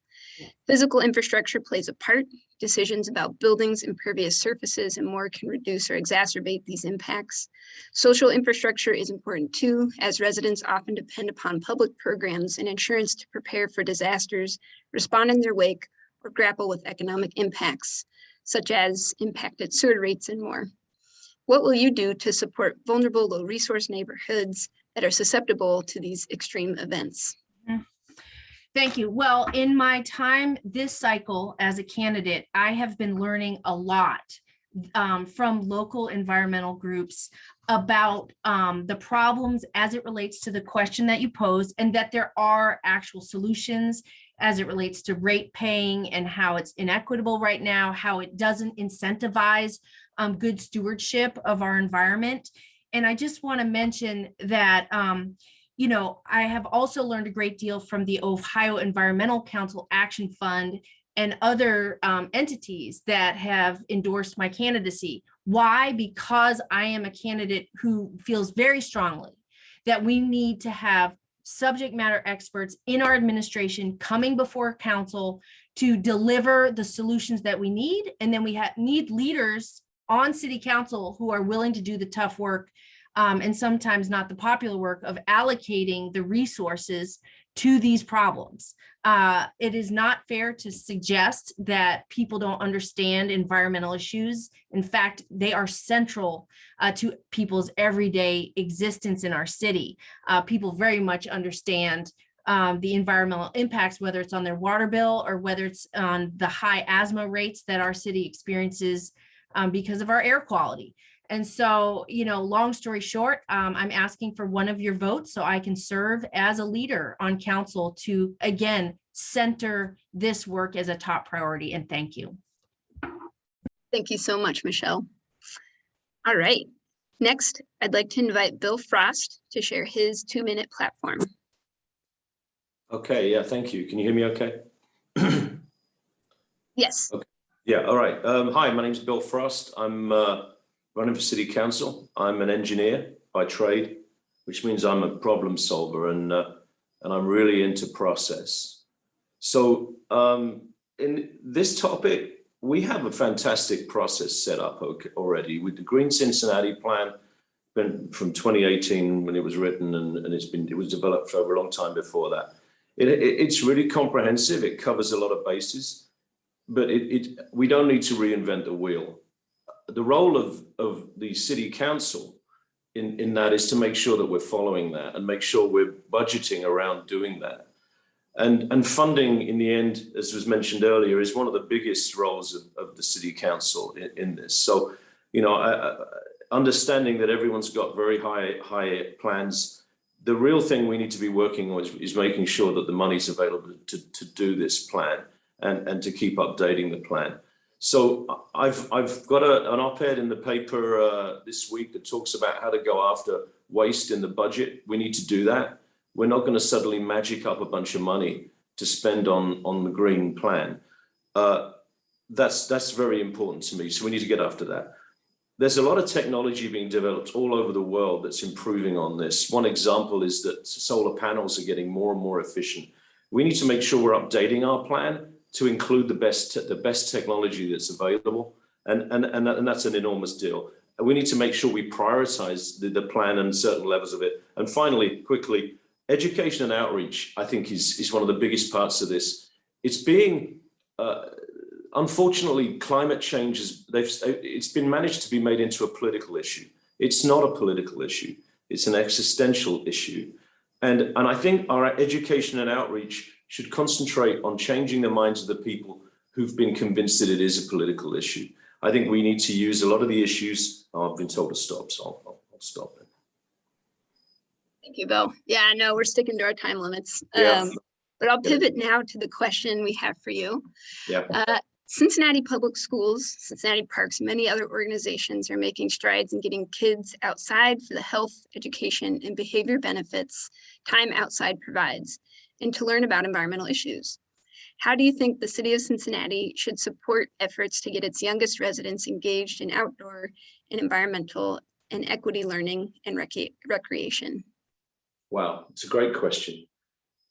Physical infrastructure plays a part. Decisions about buildings, impervious surfaces, and more can reduce or exacerbate these impacts. Social infrastructure is important too, as residents often depend upon public programs and insurance to prepare for disasters, respond in their wake, or grapple with economic impacts, such as impacted sewer rates and more. What will you do to support vulnerable, low-resource neighborhoods that are susceptible to these extreme events? Thank you. Well, in my time this cycle as a candidate, I have been learning a lot from local environmental groups about the problems as it relates to the question that you posed, and that there are actual solutions as it relates to rate paying and how it's inequitable right now, how it doesn't incentivize good stewardship of our environment. And I just want to mention that you know, I have also learned a great deal from the Ohio Environmental Council Action Fund and other entities that have endorsed my candidacy. Why? Because I am a candidate who feels very strongly that we need to have subject matter experts in our administration coming before council to deliver the solutions that we need. And then we need leaders on city council who are willing to do the tough work and sometimes not the popular work of allocating the resources to these problems. It is not fair to suggest that people don't understand environmental issues. In fact, they are central to people's everyday existence in our city. People very much understand the environmental impacts, whether it's on their water bill or whether it's on the high asthma rates that our city experiences because of our air quality. And so, you know, long story short, I'm asking for one of your votes so I can serve as a leader on council to, again, center this work as a top priority. And thank you. Thank you so much, Michelle. All right. Next, I'd like to invite Bill Frost to share his 2-minute platform. Okay, yeah, thank you. Can you hear me okay? Yes. Okay. Yeah, all right. Hi, my name's Bill Frost. I'm running for city council. I'm an engineer by trade, which means I'm a problem solver, and I'm really into process. So in this topic, we have a fantastic process set up already with the Green Cincinnati plan from 2018 when it was written, and it was developed for over a long time before that. It's really comprehensive. It covers a lot of bases, but we don't need to reinvent the wheel. The role of the city council in that is to make sure that we're following that and make sure we're budgeting around doing that. And funding, in the end, as was mentioned earlier, is one of the biggest roles of the city council in this. So, you know, understanding that everyone's got very high plans, the real thing we need to be working on is making sure that the money's available to do this plan and to keep updating the plan. So I've got an op-ed in the paper this week that talks about how to go after waste in the budget. We need to do that. We're not going to suddenly magic up a bunch of money to spend on the green plan. That's very important to me. So we need to get after that. There's a lot of technology being developed all over the world that's improving on this. One example is that solar panels are getting more and more efficient. We need to make sure we're updating our plan to include the best technology that's available, and that's an enormous deal. And we need to make sure we prioritize the plan and certain levels of it. And finally, quickly, education and outreach, I think, is one of the biggest parts of this. It's being, unfortunately, climate change it's been managed to be made into a political issue. It's not a political issue. It's an existential issue. And I think our education and outreach should concentrate on changing the minds of the people who've been convinced that it is a political issue. I think we need to use a lot of the issues. Oh, I've been told to stop, so I'll stop it. Thank you, Bill. Yeah, no, we're sticking to our time limits. Yeah. But I'll pivot now to the question we have for you. Yeah. Cincinnati Public Schools, Cincinnati Parks, and many other organizations are making strides in getting kids outside for the health, education, and behavior benefits time outside provides, and to learn about environmental issues. How do you think the city of Cincinnati should support efforts to get its youngest residents engaged in outdoor and environmental and equity learning and recreation? Wow, it's a great question.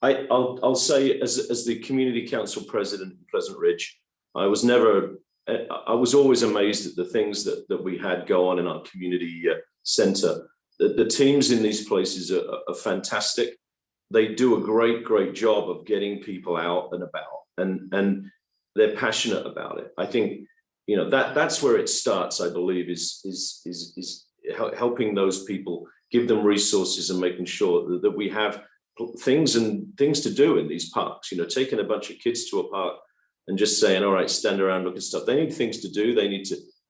I'll say as the community council president in Pleasant Ridge, I was always amazed at the things that we had go on in our community center. The teams in these places are fantastic. They do a great job of getting people out and about, and they're passionate about it. I think, you know, that's where it starts, I believe, is helping those people, give them resources and making sure that we have things to do in these parks. You know, taking a bunch of kids to a park and just saying, all right, stand around, look at stuff. They need things to do.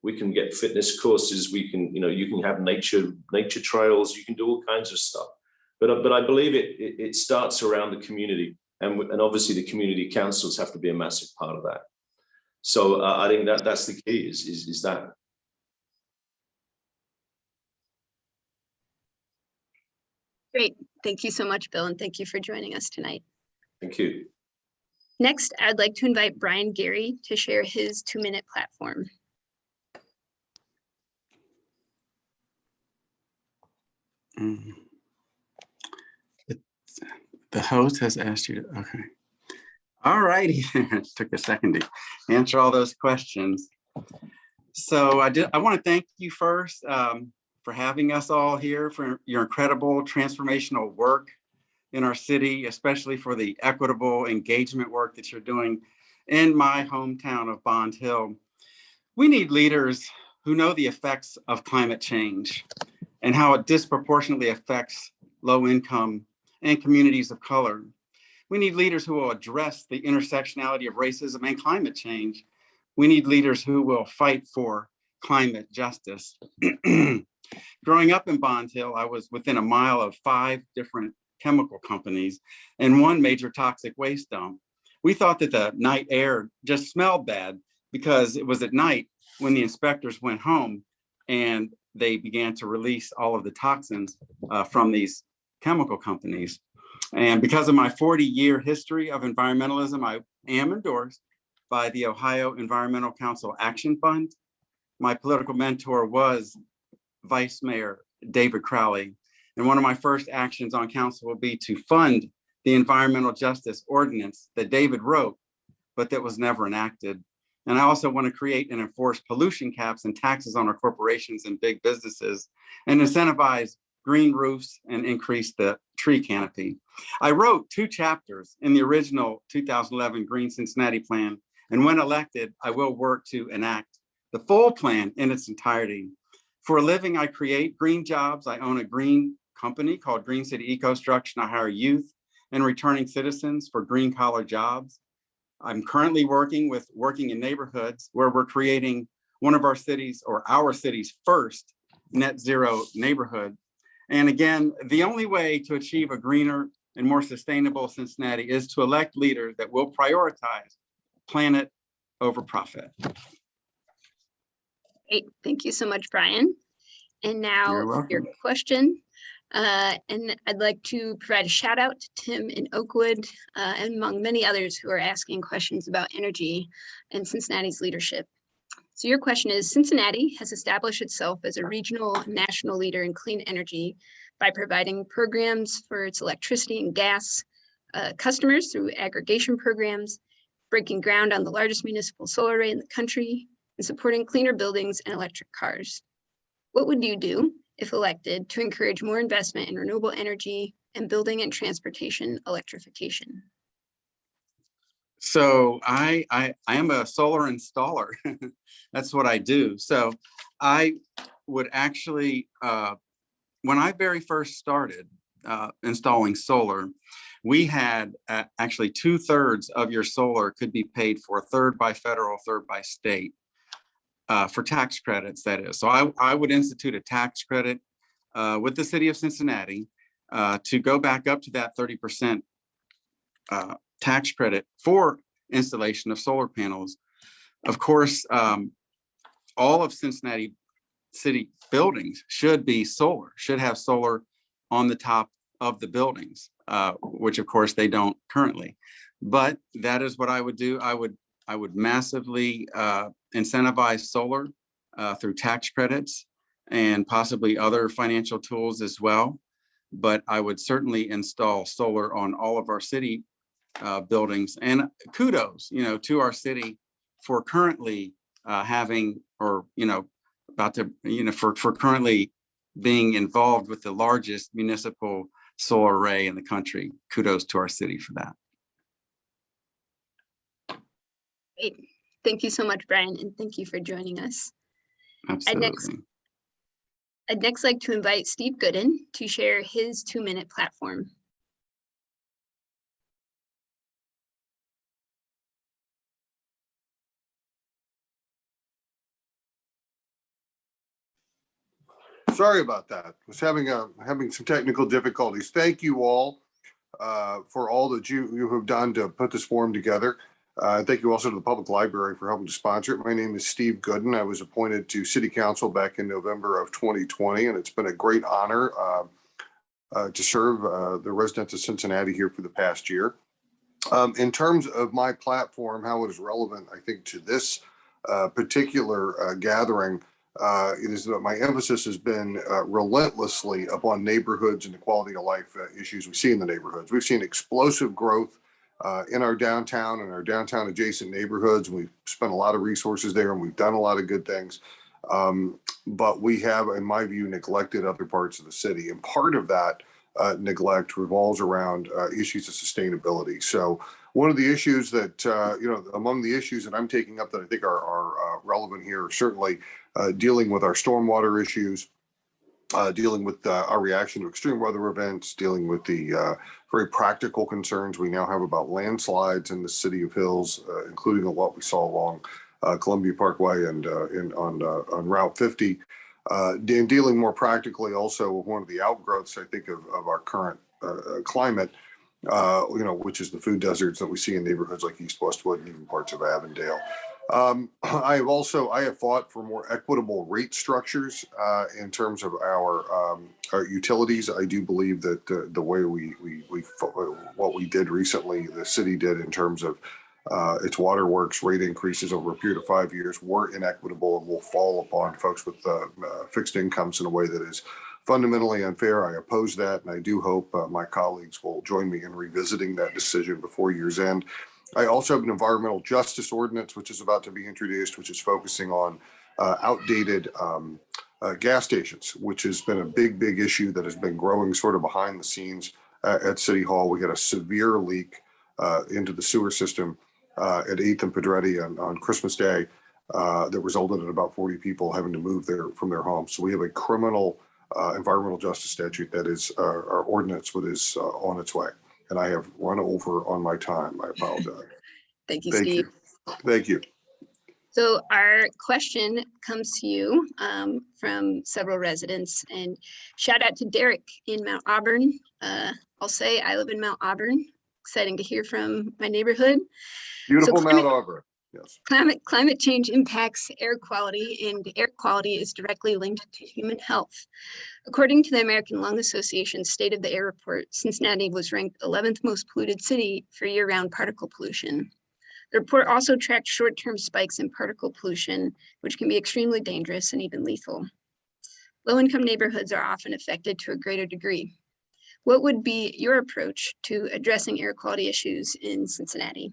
We can get fitness courses. We can, you know, you can have nature trails. You can do all kinds of stuff. But I believe it starts around the community, and obviously the community councils have to be a massive part of that. So I think that's the key is that. Great. Thank you so much, Bill, and thank you for joining us tonight. Thank you. Next, I'd like to invite Brian Garry to share his 2-minute platform. The host has asked you to, okay. All righty, it took a second to answer all those questions. So I want to thank you first for having us all here, for your incredible transformational work in our city, especially for the equitable engagement work that you're doing in my hometown of Bond Hill. We need leaders who know the effects of climate change and how it disproportionately affects low income and communities of color. We need leaders who will address the intersectionality of racism and climate change. We need leaders who will fight for climate justice. Growing up in Bond Hill, I was within a mile of 5 different chemical companies and 1 major toxic waste dump. We thought that the night air just smelled bad because it was at night when the inspectors went home and they began to release all of the toxins from these chemical companies. And because of my 40-year history of environmentalism, I am endorsed by the Ohio Environmental Council Action Fund. My political mentor was Vice Mayor David Crowley. And one of my first actions on council will be to fund the environmental justice ordinance that David wrote, but that was never enacted. And I also want to create and enforce pollution caps and taxes on our corporations and big businesses and incentivize green roofs and increase the tree canopy. I wrote 2 chapters in the original 2011 Green Cincinnati plan. And when elected, I will work to enact the full plan in its entirety. For a living, I create green jobs. I own a green company called Green City EcoStruction. I hire youth and returning citizens for green collar jobs. I'm currently working in neighborhoods where we're creating one of our cities or our city's first net zero neighborhood. And again, the only way to achieve a greener and more sustainable Cincinnati is to elect leaders that will prioritize planet over profit. Great. Thank you so much, Brian. And now your question. And I'd like to provide a shout out to Tim in Oakwood, and among many others who are asking questions about energy and Cincinnati's leadership. So your question is, Cincinnati has established itself as a regional and national leader in clean energy by providing programs for its electricity and gas customers through aggregation programs, breaking ground on the largest municipal solar array in the country, and supporting cleaner buildings and electric cars. What would you do, if elected, to encourage more investment in renewable energy and building and transportation electrification? So I am a solar installer. That's what I do. So I would actually, when I very first started installing solar, we had actually 2/3 of your solar could be paid for, 1/3 by federal, 1/3 by state, for tax credits, that is. So I would institute a tax credit with the city of Cincinnati to go back up to that 30% tax credit for installation of solar panels. Of course, all of Cincinnati city buildings should be solar, should have solar on the top of the buildings, which of course they don't currently. But that is what I would do. I would massively incentivize solar through tax credits and possibly other financial tools as well. But I would certainly install solar on all of our city buildings. And kudos, to our city for currently having, or about to, for currently being involved with the largest municipal solar array in the country. Kudos to our city for that. Great. Thank you so much, Brian, and thank you for joining us. Absolutely. I'd next like to invite Steve Goodin to share his 2-minute platform. Sorry about that. Was having some technical difficulties. Thank you all for all that you have done to put this forum together. Thank you also to the Public Library for helping to sponsor it. My name is Steve Goodin. I was appointed to City Council back in November of 2020, and it's been a great honor to serve the residents of Cincinnati here for the past year. In terms of my platform, how it is relevant, I think, to this particular gathering, it is that my emphasis has been relentlessly upon neighborhoods and the quality of life issues we see in the neighborhoods. We've seen explosive growth in our downtown and our downtown adjacent neighborhoods. We've spent a lot of resources there and we've done a lot of good things. But we have, in my view, neglected other parts of the city. And part of that neglect revolves around issues of sustainability. So one of the issues that, among the issues that I'm taking up that I think are relevant here, certainly dealing with our stormwater issues, dealing with our reaction to extreme weather events, dealing with the very practical concerns we now have about landslides in the city of Hills, including what we saw along Columbia Parkway and on Route 50, and dealing more practically also with one of the outgrowths, I think, of our current climate, which is the food deserts that we see in neighborhoods like East Westwood and even parts of Avondale. I have fought for more equitable rate structures in terms of our utilities. I do believe that the way what we did recently, the city did in terms of its Waterworks rate increases over a period of 5 years were inequitable and will fall upon folks with fixed incomes in a way that is fundamentally unfair. I oppose that, and I do hope my colleagues will join me in revisiting that decision before year's end. I also have an environmental justice ordinance, which is about to be introduced, which is focusing on outdated gas stations, which has been a big issue that has been growing sort of behind the scenes at City Hall. We had a severe leak into the sewer system at 8th and Pedretti on Christmas Day that resulted in about 40 people having to move from their homes. So we have a criminal environmental justice statute that is our ordinance, that is on its way. And I have run over on my time. I apologize. Thank you, Steve. Thank you. So our question comes to you from several residents, and shout out to Derek in Mount Auburn. I'll say I live in Mount Auburn. Exciting to hear from my neighborhood. Beautiful Mount Auburn. Yes. Climate change impacts air quality, and air quality is directly linked to human health. According to the American Lung Association's State of the Air report, Cincinnati was ranked 11th most polluted city for year-round particle pollution. The report also tracked short-term spikes in particle pollution, which can be extremely dangerous and even lethal. Low-income neighborhoods are often affected to a greater degree. What would be your approach to addressing air quality issues in Cincinnati?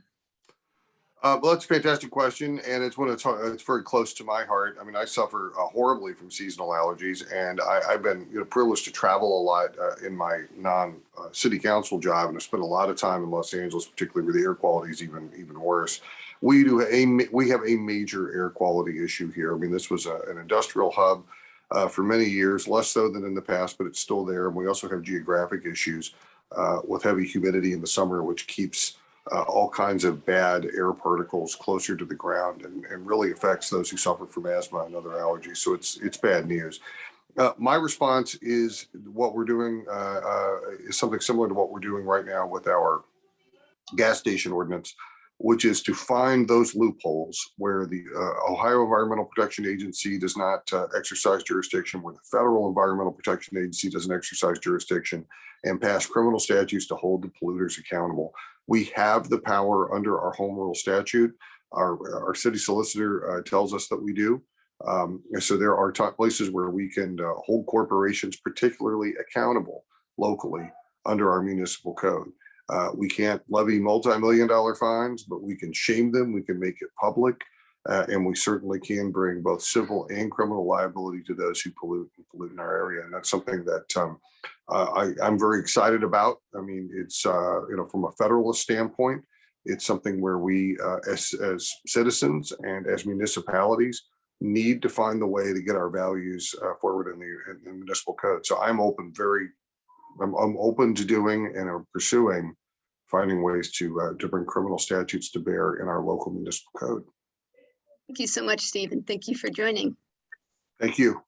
Well, that's a fantastic question, and it's it's very close to my heart. I mean, I suffer horribly from seasonal allergies, and I've been privileged to travel a lot in my non-city council job, and I spent a lot of time in Los Angeles, particularly where the air quality is even worse. We have a major air quality issue here. I mean, this was an industrial hub for many years, less so than in the past, but it's still there. And we also have geographic issues with heavy humidity in the summer, which keeps all kinds of bad air particles closer to the ground and really affects those who suffer from asthma and other allergies. So it's bad news. My response is what we're doing is something similar to what we're doing right now with our gas station ordinance, which is to find those loopholes where the Ohio Environmental Protection Agency does not exercise jurisdiction, where the Federal Environmental Protection Agency doesn't exercise jurisdiction, and pass criminal statutes to hold the polluters accountable. We have the power under our home rule statute. Our city solicitor tells us that we do. And so there are places where we can hold corporations particularly accountable locally under our municipal code. We can't levy multi-million-dollar fines, but we can shame them. We can make it public. And we certainly can bring both civil and criminal liability to those who pollute in our area. And that's something that I'm very excited about. I mean, it's, from a federalist standpoint, it's something where we, as citizens and as municipalities, need to find the way to get our values forward in the municipal code. So I'm open to doing and are pursuing finding ways to bring criminal statutes to bear in our local municipal code. Thank you so much, Stephen. Thank you for joining. Thank you.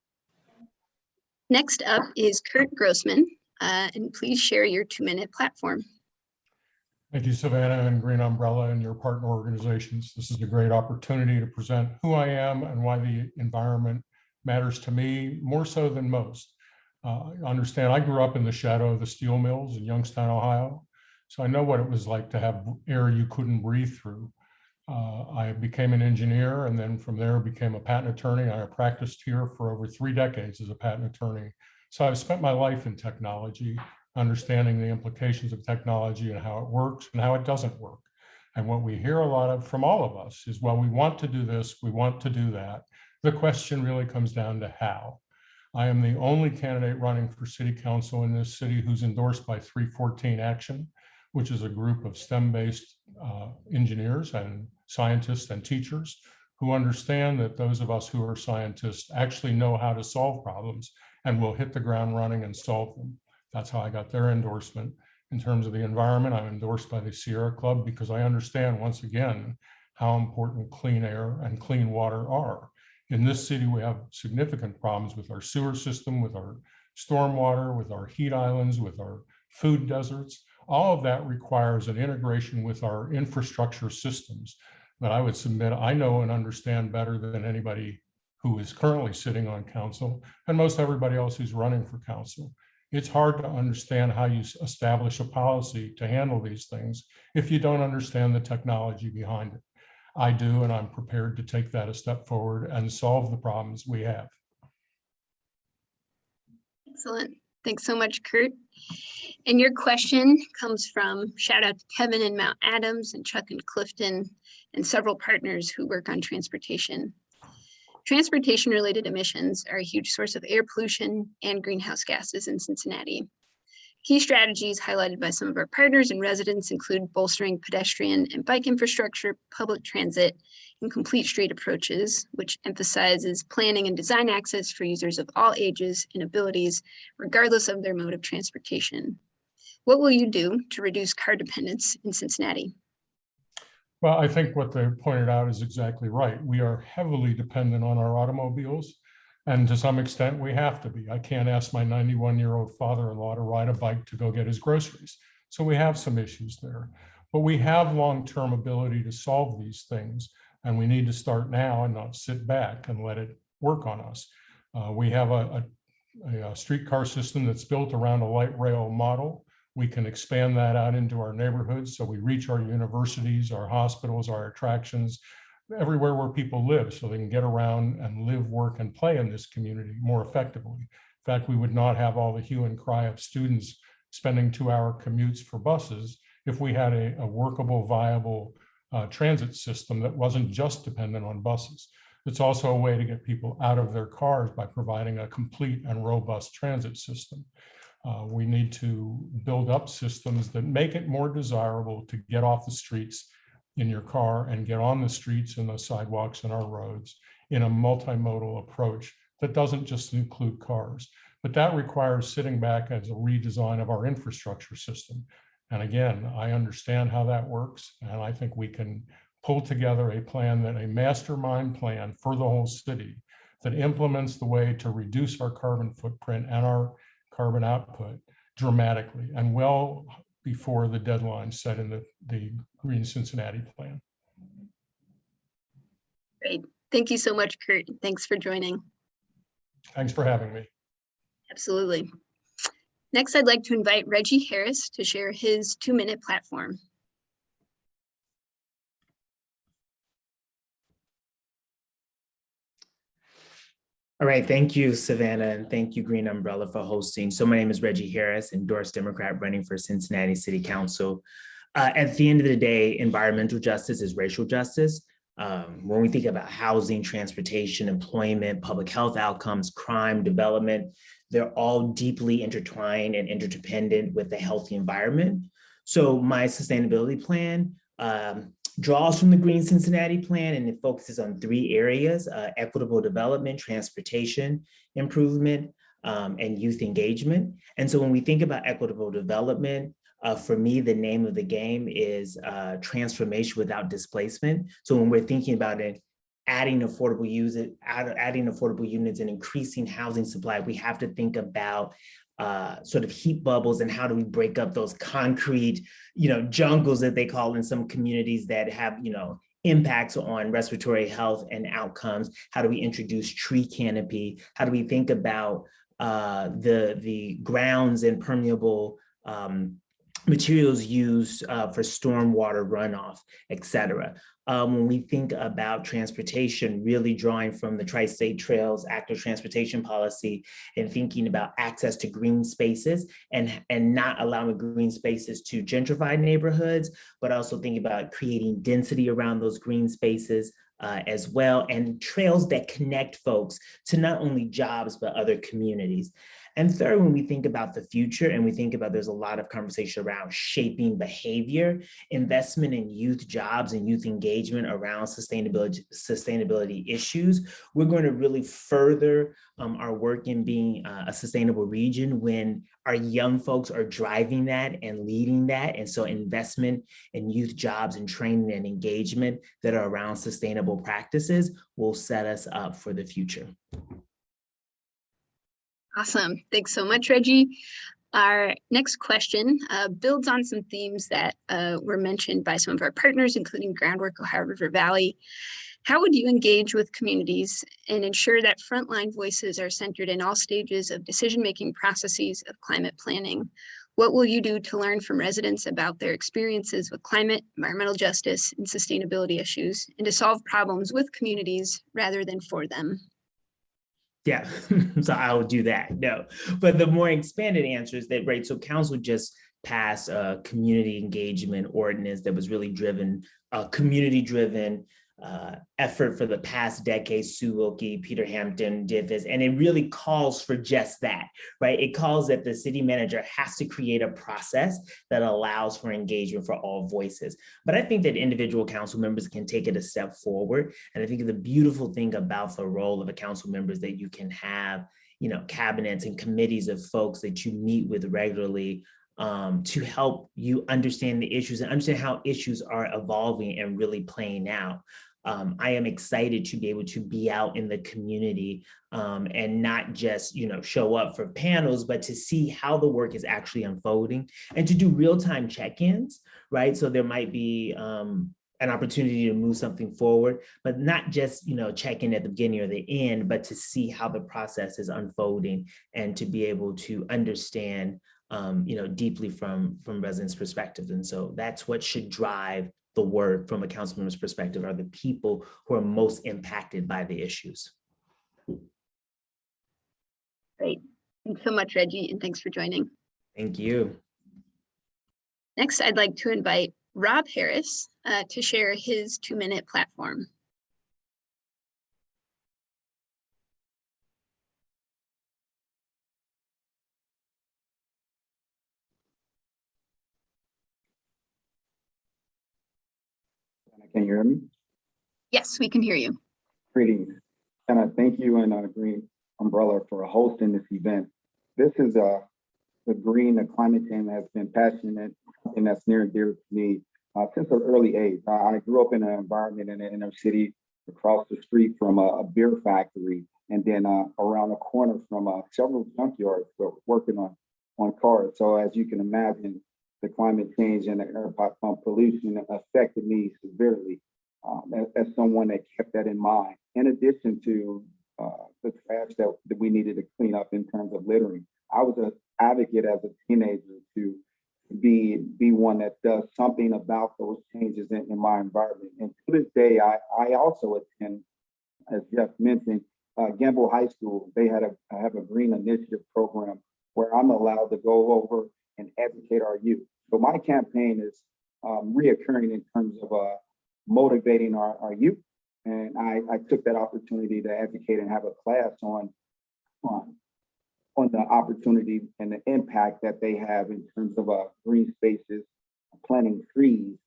Next up is Kurt Grossman, and please share your 2-minute platform. Thank you, Savannah and Green Umbrella and your partner organizations. This is a great opportunity to present who I am and why the environment matters to me more so than most. Understand, I grew up in the shadow of the steel mills in Youngstown, Ohio, so I know what it was like to have air you couldn't breathe through. I became an engineer and then from there became a patent attorney. I practiced here for over 3 decades as a patent attorney. So I've spent my life in technology, understanding the implications of technology and how it works and how it doesn't work. And what we hear a lot of from all of us is, well, we want to do this, we want to do that. The question really comes down to how. I am the only candidate running for city council in this city who's endorsed by 314 Action, which is a group of STEM-based engineers and scientists and teachers who understand that those of us who are scientists actually know how to solve problems and will hit the ground running and solve them. That's how I got their endorsement. In terms of the environment, I'm endorsed by the Sierra Club because I understand, once again, how important clean air and clean water are. In this city, we have significant problems with our sewer system, with our stormwater, with our heat islands, with our food deserts. All of that requires an integration with our infrastructure systems that I would submit I know and understand better than anybody who is currently sitting on council and most everybody else who's running for council. It's hard to understand how you establish a policy to handle these things if you don't understand the technology behind it. I do, and I'm prepared to take that a step forward and solve the problems we have. Excellent. Thanks so much, Kurt. And your question comes from, shout out to Kevin in Mount Adams and Chuck in Clifton and several partners who work on transportation. Transportation-related emissions are a huge source of air pollution and greenhouse gases in Cincinnati. Key strategies highlighted by some of our partners and residents include bolstering pedestrian and bike infrastructure, public transit, and complete street approaches, which emphasizes planning and design access for users of all ages and abilities, regardless of their mode of transportation. What will you do to reduce car dependence in Cincinnati? Well, I think what they pointed out is exactly right. We are heavily dependent on our automobiles, and to some extent we have to be. I can't ask my 91-year-old father-in-law to ride a bike to go get his groceries. So we have some issues there, but we have long-term ability to solve these things, and we need to start now and not sit back and let it work on us. We have a streetcar system that's built around a light rail model. We can expand that out into our neighborhoods so we reach our universities, our hospitals, our attractions, everywhere where people live so they can get around and live, work, and play in this community more effectively. In fact, we would not have all the hue and cry of students spending 2-hour commutes for buses if we had a workable, viable transit system that wasn't just dependent on buses. It's also a way to get people out of their cars by providing a complete and robust transit system. We need to build up systems that make it more desirable to get off the streets in your car and get on the streets and the sidewalks and our roads in a multimodal approach that doesn't just include cars. But that requires sitting back as a redesign of our infrastructure system. And again, I understand how that works, and I think we can pull together a plan, that a mastermind plan for the whole city that implements the way to reduce our carbon footprint and our carbon output dramatically and well before the deadline set in the Green Cincinnati plan. Great. Thank you so much, Kurt. Thanks for joining. Thanks for having me. Absolutely. Next, I'd like to invite Reggie Harris to share his 2-minute platform. All right, thank you, Savannah, and thank you, Green Umbrella, for hosting. So my name is Reggie Harris, endorsed Democrat running for Cincinnati City Council. At the end of the day, environmental justice is racial justice. When we think about housing, transportation, employment, public health outcomes, crime, development, they're all deeply intertwined and interdependent with a healthy environment. So my sustainability plan draws from the Green Cincinnati plan, and it focuses on 3 areas: equitable development, transportation improvement, and youth engagement. And so when we think about equitable development, for me, the name of the game is transformation without displacement. So when we're thinking about it, adding affordable units and increasing housing supply, we have to think about sort of heat bubbles and how do we break up those concrete, jungles that they call in some communities that have, impacts on respiratory health and outcomes. How do we introduce tree canopy? How do we think about the grounds and permeable materials used for stormwater runoff, et cetera. When we think about transportation, really drawing from the Tri-State Trails Active Transportation Policy and thinking about access to green spaces and not allowing green spaces to gentrify neighborhoods, but also thinking about creating density around those green spaces as well, and trails that connect folks to not only jobs, but other communities. And third, when we think about the future and we think about, there's a lot of conversation around shaping behavior, investment in youth jobs and youth engagement around sustainability issues, we're going to really further our work in being a sustainable region when our young folks are driving that and leading that. And so investment in youth jobs and training and engagement that are around sustainable practices will set us up for the future. Awesome. Thanks so much, Reggie. Our next question builds on some themes that were mentioned by some of our partners, including Groundwork, Ohio River Valley. How would you engage with communities and ensure that frontline voices are centered in all stages of decision-making processes of climate planning? What will you do to learn from residents about their experiences with climate, environmental justice, and sustainability issues, and to solve problems with communities rather than for them? Yeah, so I will do that, no. But the more expanded answer is that, right, so council just passed a community engagement ordinance that was really driven, community-driven effort for the past decade. Sue Wilkie, Peter Hampton did this, and it really calls for just that, right? It calls that the city manager has to create a process that allows for engagement for all voices. But I think that individual council members can take it a step forward. And I think the beautiful thing about the role of a council member is that you can have, cabinets and committees of folks that you meet with regularly to help you understand the issues and understand how issues are evolving and really playing out. I am excited to be able to be out in the community and not just, show up for panels, but to see how the work is actually unfolding and to do real-time check-ins, right? So there might be an opportunity to move something forward, but not just, check in at the beginning or the end, but to see how the process is unfolding and to be able to understand deeply from residents' perspectives. And so that's what should drive the work from a council member's perspective, are the people who are most impacted by the issues. Great. Thanks so much, Reggie, and thanks for joining. Thank you. Next, I'd like to invite Rob Harris to share his 2-minute platform. Can you hear me? Yes, we can hear you. Greetings. And I thank you and Green Umbrella for hosting this event. This is the climate team has been passionate, and that's near and dear to me since an early age. I grew up in an environment in the inner city across the street from a beer factory, and then around the corner from several junkyards working on cars. So as you can imagine, the climate change and the air pump pollution affected me severely as someone that kept that in mind. In addition to the trash that we needed to clean up in terms of littering, I was an advocate as a teenager to be one that does something about those changes in my environment. And to this day, I also attend, as Jeff mentioned, Gamble High School, they have a green initiative program where I'm allowed to go over and educate our youth. So my campaign is reoccurring in terms of motivating our youth. And I took that opportunity to educate and have a class on the opportunity and the impact that they have in terms of green spaces, planting trees,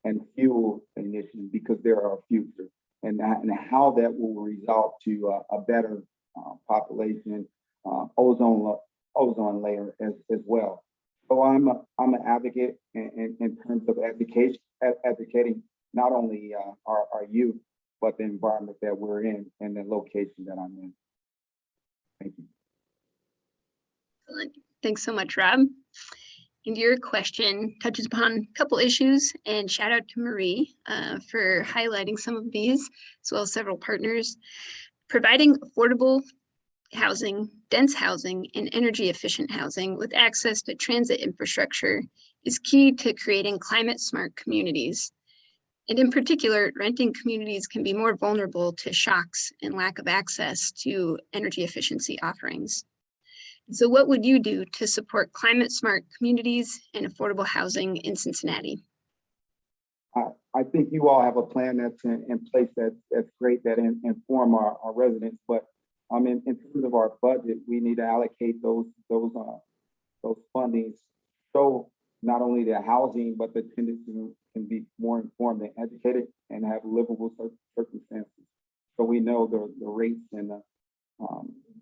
and fuel initiatives, because they're our future, and how that will result to a better population, ozone layer as well. So I'm an advocate in terms of educating not only our youth, but the environment that we're in and the location that I'm in. Thank you. Excellent. Thanks so much, Rob. And your question touches upon a couple issues, and shout out to Marie for highlighting some of these, as well as several partners. Providing affordable housing, dense housing, and energy efficient housing with access to transit infrastructure is key to creating climate smart communities. And in particular, renting communities can be more vulnerable to shocks and lack of access to energy efficiency offerings. So what would you do to support climate smart communities and affordable housing in Cincinnati? I think you all have a plan that's in place that's great, that inform our residents, but in terms of our budget, we need to allocate those fundings so not only the housing, but the tenants can be more informed and educated and have livable circumstances. So we know the rates and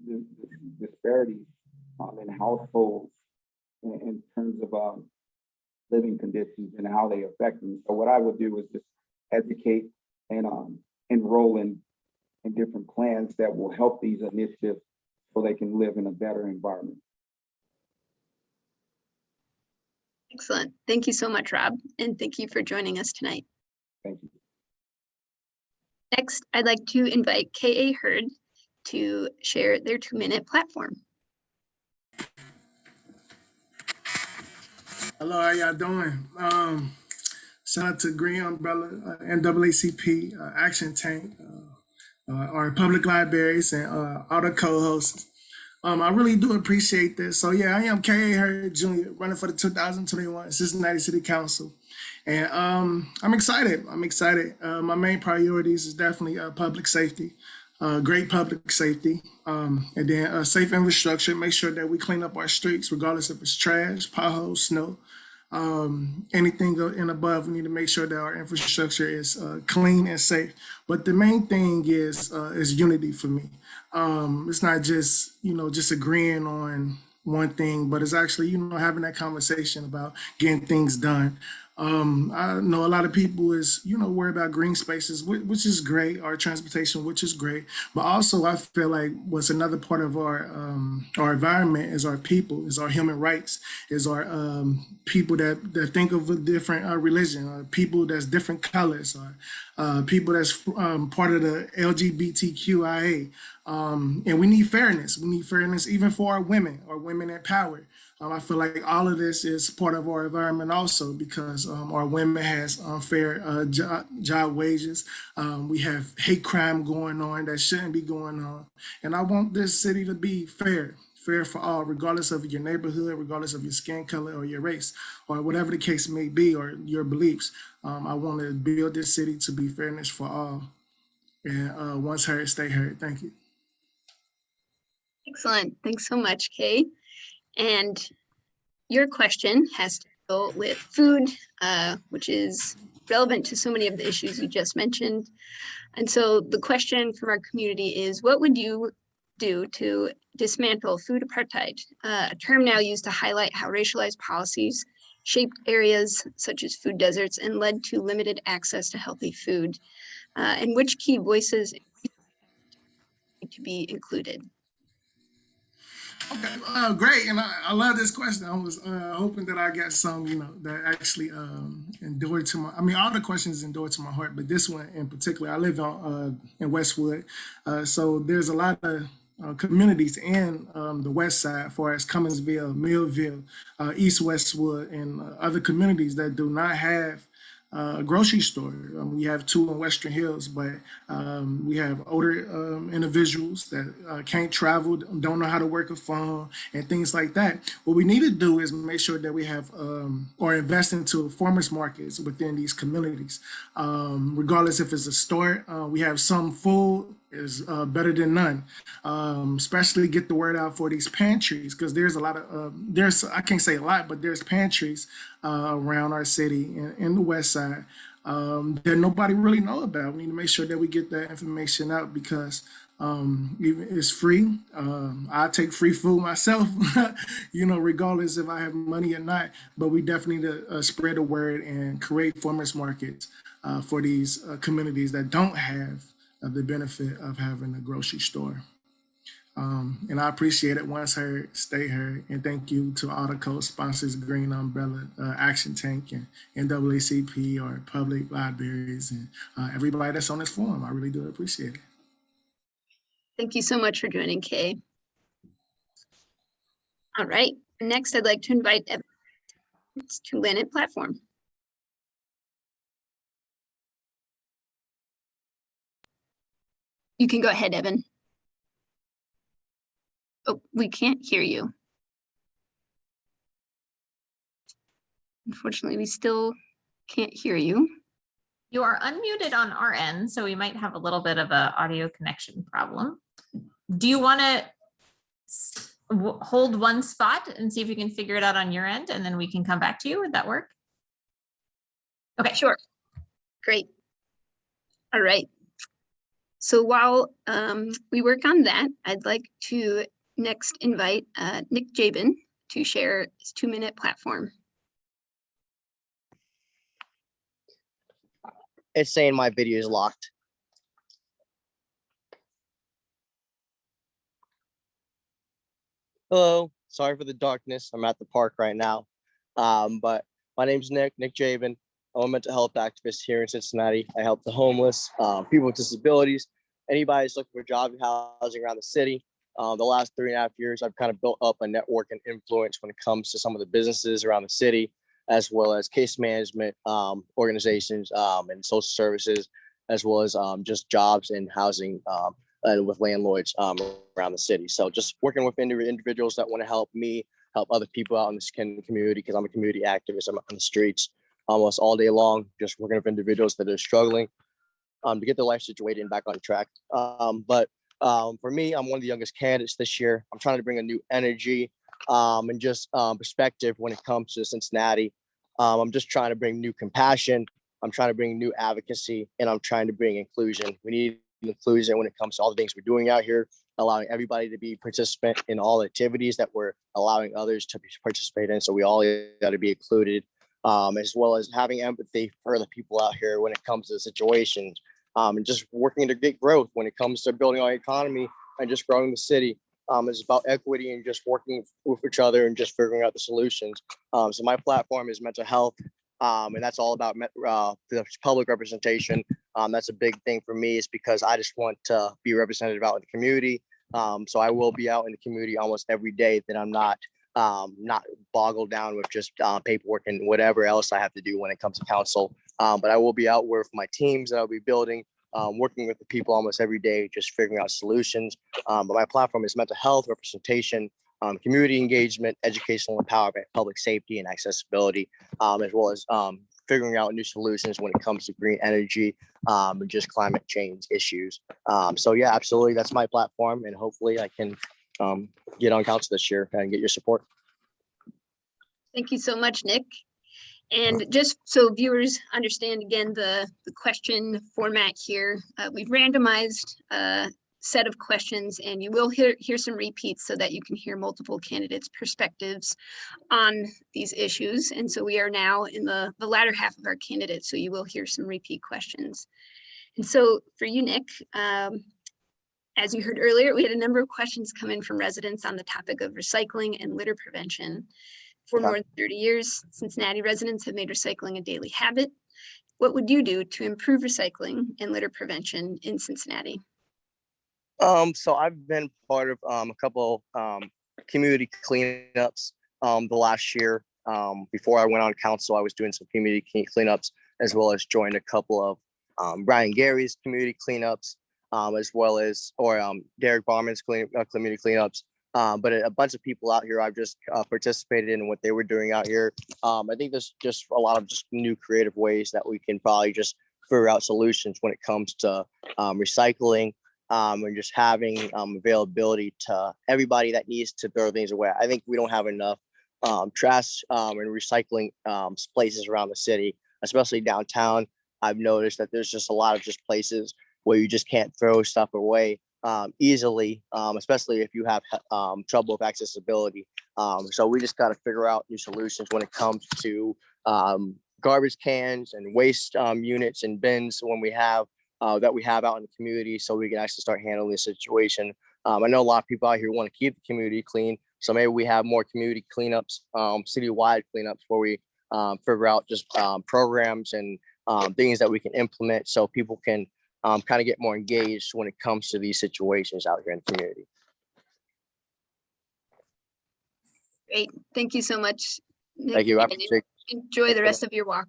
the disparities in households in terms of living conditions and how they affect them. So what I would do is just educate and enroll in different plans that will help these initiatives so they can live in a better environment. Excellent. Thank you so much, Rob. And thank you for joining us tonight. Thank you. Next, I'd like to invite K.A. Hurd to share their 2-minute platform. Hello, how y'all doing? Shout out to Green Umbrella, NAACP, Action Tank, our public libraries, and all the co-hosts. I really do appreciate this. So yeah, I am K.A. Hurd Jr., running for the 2021 Cincinnati City Council. And I'm excited. My main priorities is definitely public safety, great public safety, and then safe infrastructure, make sure that we clean up our streets, regardless if it's trash, potholes, snow, anything and above. We need to make sure that our infrastructure is clean and safe. But the main thing is unity for me. It's not just, just agreeing on one thing, but it's actually, having that conversation about getting things done. I know a lot of people is, worried about green spaces, which is great, our transportation, which is great. But also I feel like what's another part of our environment is our people, is our human rights, is our people that think of a different religion, people that's different colors, or people that's part of the LGBTQIA. And we need fairness. We need fairness even for our women in power. I feel like all of this is part of our environment also, because our women has unfair job wages. We have hate crime going on that shouldn't be going on. And I want this city to be fair for all, regardless of your neighborhood, regardless of your skin color or your race, or whatever the case may be, or your beliefs. I want to build this city to be fairness for all. And once heard, stay heard. Thank you. Excellent. Thanks so much, Kay. And your question has to go with food, which is relevant to so many of the issues you just mentioned. And so the question from our community is, what would you do to dismantle food apartheid, a term now used to highlight how racialized policies shaped areas such as food deserts and led to limited access to healthy food, and which key voices need to be included? Okay, great, and I love this question. I was hoping that I got some, that actually endured to my. I mean, all the questions endured to my heart, but this one in particular. I live in Westwood, so there's a lot of communities in the West Side, as far as Cumminsville, Millville, East Westwood, and other communities that do not have grocery store. We have 2 in Western Hills, but we have older individuals that can't travel, don't know how to work a phone, and things like that. What we need to do is make sure that we have or invest into farmers markets within these communities. Regardless if it's a store, we have some full is better than none. Especially get the word out for these pantries, because there's a lot of I can't say a lot, but there's pantries around our city in the West Side that nobody really know about. We need to make sure that we get that information out, because even it's free. I take free food myself, regardless if I have money or not. But we definitely need to spread the word and create farmers markets for these communities that don't have the benefit of having a grocery store. And I appreciate it. Once heard, stay heard. And thank you to all the co-sponsors, Green Umbrella, Action Tank, and NAACP, or public libraries, and everybody that's on this forum. I really do appreciate it. Thank you so much for joining, Kay. All right, next I'd like to invite Evan to Lancet platform. You can go ahead, Evan. Oh, we can't hear you. Unfortunately, we still can't hear you. You are unmuted on our end, so we might have a little bit of an audio connection problem. Do you want to hold one spot and see if you can figure it out on your end, and then we can come back to you? Would that work? Okay, sure. Great. All right. So while we work on that, I'd like to next invite Nick Jabin to share his 2-minute platform. It's saying my video is locked. Hello, sorry for the darkness. I'm at the park right now. But my name's Nick Jabin. I'm a mental health activist here in Cincinnati. I help the homeless, people with disabilities, anybody that's looking for jobs and housing around the city. The last 3.5 years, I've kind of built up a network and influence when it comes to some of the businesses around the city, as well as case management organizations and social services, as well as just jobs and housing and with landlords around the city. So just working with individuals that want to help me, help other people out in the community, because I'm a community activist. I'm on the streets almost all day long, just working with individuals that are struggling to get their life situated and back on track. But for me, I'm one of the youngest candidates this year. I'm trying to bring a new energy and just perspective when it comes to Cincinnati. I'm just trying to bring new compassion. I'm trying to bring new advocacy, and I'm trying to bring inclusion. We need inclusion when it comes to all the things we're doing out here, allowing everybody to be participant in all activities that we're allowing others to participate in. So we all got to be included, as well as having empathy for the people out here when it comes to the situations, and just working to get growth when it comes to building our economy and just growing the city. It's about equity and just working with each other and just figuring out the solutions. So my platform is mental health, and that's all about the public representation. That's a big thing for me, is because I just want to be represented out in the community. So I will be out in the community almost every day, that I'm not boggled down with just paperwork and whatever else I have to do when it comes to council. But I will be out with my teams that I'll be building, working with the people almost every day, just figuring out solutions. But my platform is mental health representation, community engagement, educational empowerment, public safety, and accessibility, as well as figuring out new solutions when it comes to green energy and just climate change issues. So yeah, absolutely, that's my platform, and hopefully I can get on council this year and get your support. Thank you so much, Nick. And just so viewers understand, again, the question format here, we've randomized a set of questions, and you will hear some repeats so that you can hear multiple candidates' perspectives on these issues. And so we are now in the latter half of our candidates, so you will hear some repeat questions. And so for you, Nick, as you heard earlier, we had a number of questions come in from residents on the topic of recycling and litter prevention. For more than 30 years, Cincinnati residents have made recycling a daily habit. What would you do to improve recycling and litter prevention in Cincinnati? So I've been part of a couple community cleanups the last year. Before I went on council, I was doing some community cleanups as well as joined a couple of Brian Gary's community cleanups, as well as, Derek Barman's community cleanups. But a bunch of people out here I've just participated in what they were doing out here. I think there's just a lot of just new creative ways that we can probably just figure out solutions when it comes to recycling and just having availability to everybody that needs to throw things away. I think we don't have enough trash and recycling places around the city, especially downtown. I've noticed that there's just a lot of just places where you just can't throw stuff away easily, especially if you have trouble with accessibility. So we just got to figure out new solutions when it comes to garbage cans and waste units and bins when we have that we have out in the community, so we can actually start handling the situation. I know a lot of people out here want to keep the community clean, so maybe we have more community cleanups, citywide cleanups, where we figure out just programs and things that we can implement so people can kind of get more engaged when it comes to these situations out here in the community. Great. Thank you so much, Nick. Thank you. I And appreciate enjoy the rest of your walk.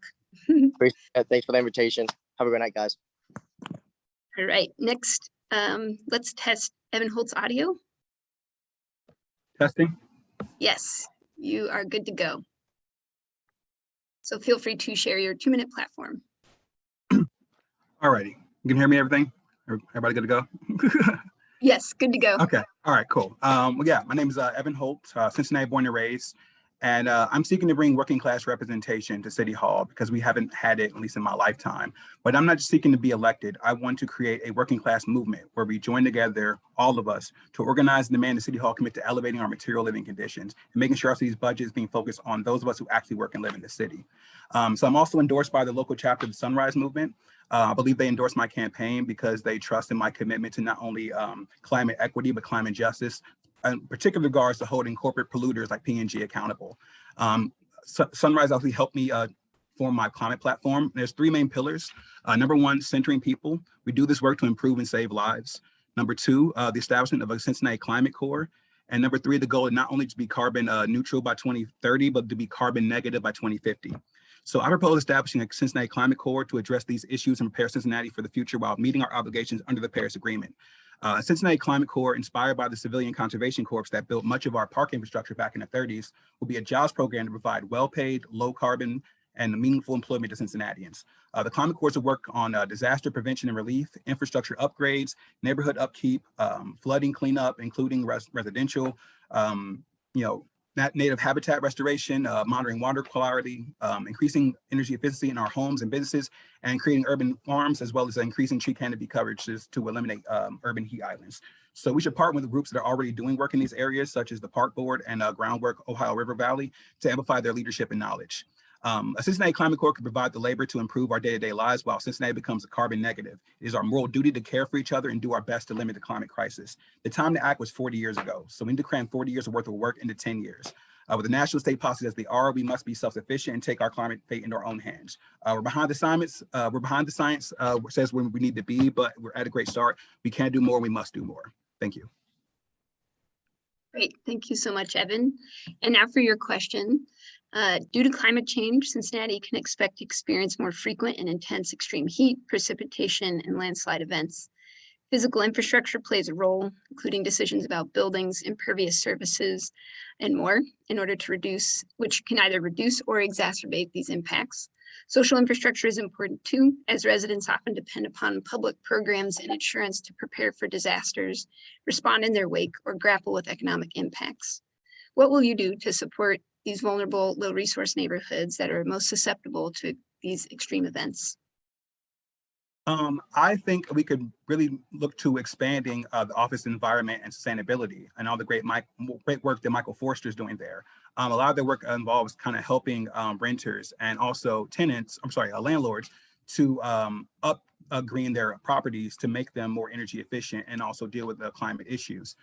appreciate it. Thanks for the invitation. Have a good night, guys. All right, next, let's test Evan Holt's audio. Testing. Yes, you are good to go. So feel free to share your 2-minute platform. All righty. You can hear me, everything? Everybody good to go? Yes, good to go. Okay. All right, cool. Well, yeah, my name is Evan Holt, Cincinnati born and raised. And I'm seeking to bring working class representation to City Hall because we haven't had it, at least in my lifetime. But I'm not just seeking to be elected. I want to create a working class movement where we join together, all of us, to organize and demand the City Hall commit to elevating our material living conditions and making sure our city's budget is being focused on those of us who actually work and live in the city. So I'm also endorsed by the local chapter of the Sunrise Movement. I believe they endorsed my campaign because they trust in my commitment to not only climate equity, but climate justice, in particular regards to holding corporate polluters like P&G accountable. Sunrise actually helped me form my climate platform. There's 3 main pillars. Number 1, centering people. We do this work to improve and save lives. Number 2, the establishment of a Cincinnati Climate Corps. And number 3, the goal is not only to be carbon neutral by 2030, but to be carbon negative by 2050. So I propose establishing a Cincinnati Climate Corps to address these issues and prepare Cincinnati for the future while meeting our obligations under the Paris Agreement. Cincinnati Climate Corps, inspired by the Civilian Conservation Corps that built much of our park infrastructure back in the 30s, will be a jobs program to provide well-paid, low-carbon, and meaningful employment to Cincinnatians. The Climate Corps will work on disaster prevention and relief, infrastructure upgrades, neighborhood upkeep, flooding cleanup, including residential, native habitat restoration, monitoring water quality, increasing energy efficiency in our homes and businesses, and creating urban farms, as well as increasing tree canopy coverages to eliminate urban heat islands. So we should partner with groups that are already doing work in these areas, such as the Park Board and Groundwork, Ohio River Valley, to amplify their leadership and knowledge. A Cincinnati Climate Corps can provide the labor to improve our day-to-day lives while Cincinnati becomes a carbon negative. It is our moral duty to care for each other and do our best to limit the climate crisis. The time to act was 40 years ago, so we need to cram 40 years of worth of work into 10 years. With the national state policies as they are, we must be self-sufficient and take our climate fate into our own hands. We're behind the science. Says where we need to be, but we're at a great start. We can do more. We must do more. Thank you. Great. Thank you so much, Evan. And now for your question. Due to climate change, Cincinnati can expect to experience more frequent and intense extreme heat, precipitation, and landslide events. Physical infrastructure plays a role, including decisions about buildings, impervious surfaces, and more, in order to reduce, which can either reduce or exacerbate these impacts. Social infrastructure is important too, as residents often depend upon public programs and insurance to prepare for disasters, respond in their wake, or grapple with economic impacts. What will you do to support these vulnerable, low-resource neighborhoods that are most susceptible to these extreme events? I think we could really look to expanding the office environment and sustainability and all the great work that Michael Forster is doing there. A lot of their work involves kind of helping renters and also landlords to green their properties to make them more energy efficient and also deal with the climate issues.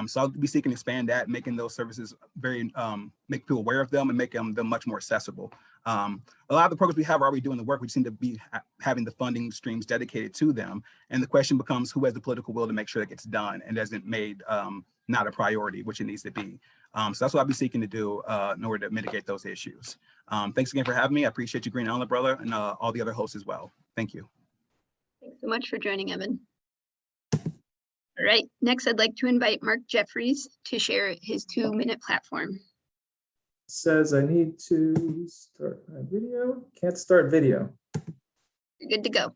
So I'll be seeking to expand that, making those services make people aware of them and make them much more accessible. A lot of the programs we have are already doing the work. We seem to be having the funding streams dedicated to them. And the question becomes who has the political will to make sure that gets done and isn't made not a priority, which it needs to be. So that's what I'll be seeking to do in order to mitigate those issues. Thanks again for having me. I appreciate you, Green Umbrella, and all the other hosts as well. Thank you. Thanks so much for joining, Evan. All right, next I'd like to invite Mark Jeffries to share his 2-minute platform. Says I need to start my video. Can't start video. You're good to go.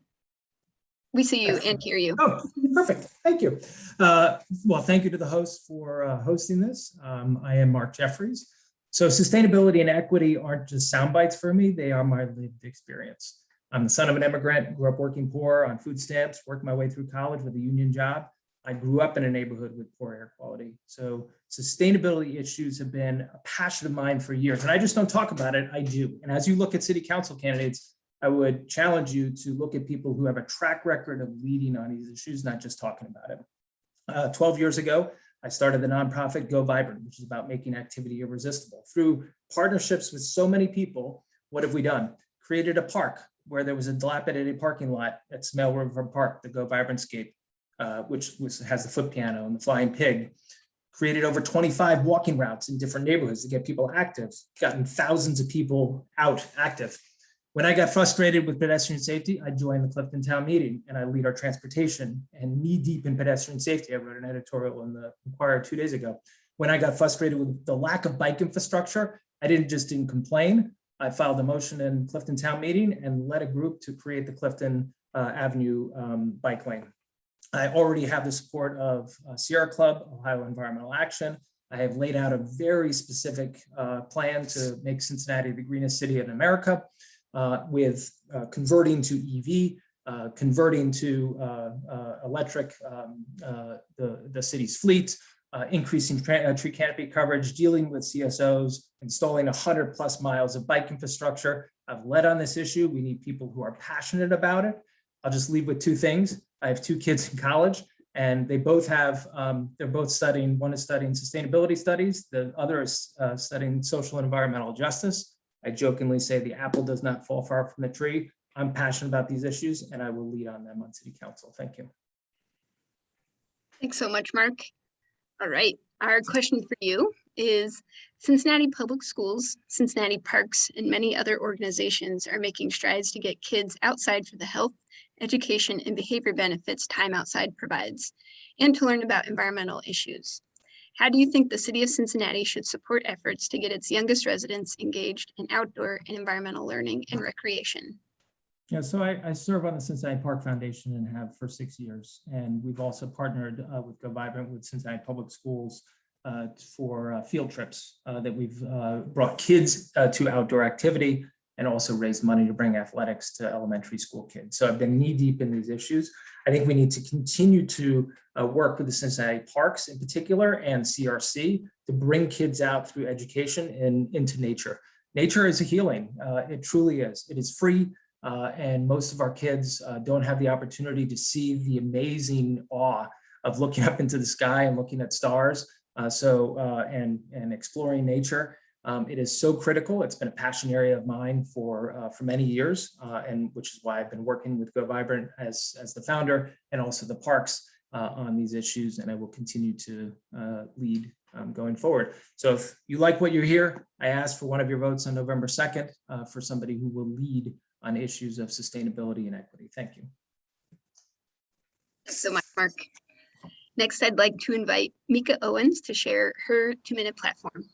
We see you and hear you. Oh, perfect. Thank you. Well, thank you to the host for hosting this. I am Mark Jeffries. So sustainability and equity aren't just sound bites for me. They are my lived experience. I'm the son of an immigrant, grew up working poor on food stamps, worked my way through college with a union job. I grew up in a neighborhood with poor air quality. So sustainability issues have been a passion of mine for years. And I just don't talk about it, I do. And as you look at city council candidates, I would challenge you to look at people who have a track record of leading on these issues, not just talking about it. 12 years ago, I started the nonprofit Go Vibrant, which is about making activity irresistible. Through partnerships with so many people, what have we done? Created a park where there was a dilapidated parking lot at Smale River Park, the Go Vibrantscape, which has the foot piano and the flying pig. Created over 25 walking routes in different neighborhoods to get people active, gotten thousands of people out active. When I got frustrated with pedestrian safety, I joined the Clifton Town Meeting and I lead our transportation and knee deep in pedestrian safety. I wrote an editorial in the Inquirer 2 days ago. When I got frustrated with the lack of bike infrastructure, I didn't complain. I filed a motion in Clifton Town Meeting and led a group to create the Clifton Avenue bike lane. I already have the support of Sierra Club, Ohio Environmental Action. I have laid out a very specific plan to make Cincinnati the greenest city in America. With converting to EV, converting to electric, the city's fleet, increasing tree canopy coverage, dealing with CSOs, installing 100+ miles of bike infrastructure. I've led on this issue. We need people who are passionate about it. I'll just leave with 2 things. I have 2 kids in college, and they both have, they're both studying, one is studying sustainability studies, the other is studying social and environmental justice. I jokingly say the apple does not fall far from the tree. I'm passionate about these issues and I will lead on them on city council. Thank you. Thanks so much, Mark. All right, our question for you is, Cincinnati Public Schools, Cincinnati Parks, and many other organizations are making strides to get kids outside for the health, education, and behavior benefits time outside provides, and to learn about environmental issues. How do you think the city of Cincinnati should support efforts to get its youngest residents engaged in outdoor and environmental learning and recreation? Yeah, so I serve on the Cincinnati Park Foundation and have for 6 years. And we've also partnered with Go Vibrant with Cincinnati Public Schools for field trips that we've brought kids to outdoor activity and also raised money to bring athletics to elementary school kids. So I've been knee deep in these issues. I think we need to continue to work with the Cincinnati Parks in particular and CRC to bring kids out through education and into nature. Nature is a healing. It truly is. It is free. And most of our kids don't have the opportunity to see the amazing awe of looking up into the sky and looking at stars. And exploring nature. It is so critical. It's been a passion area of mine for many years, and which is why I've been working with Go Vibrant as the founder and also the parks on these issues, and I will continue to lead going forward. So if you like what you hear, I ask for one of your votes on November 2nd for somebody who will lead on issues of sustainability and equity. Thank you. Thanks so much, Mark. Next, I'd like to invite Mika Owens to share her 2-minute platform.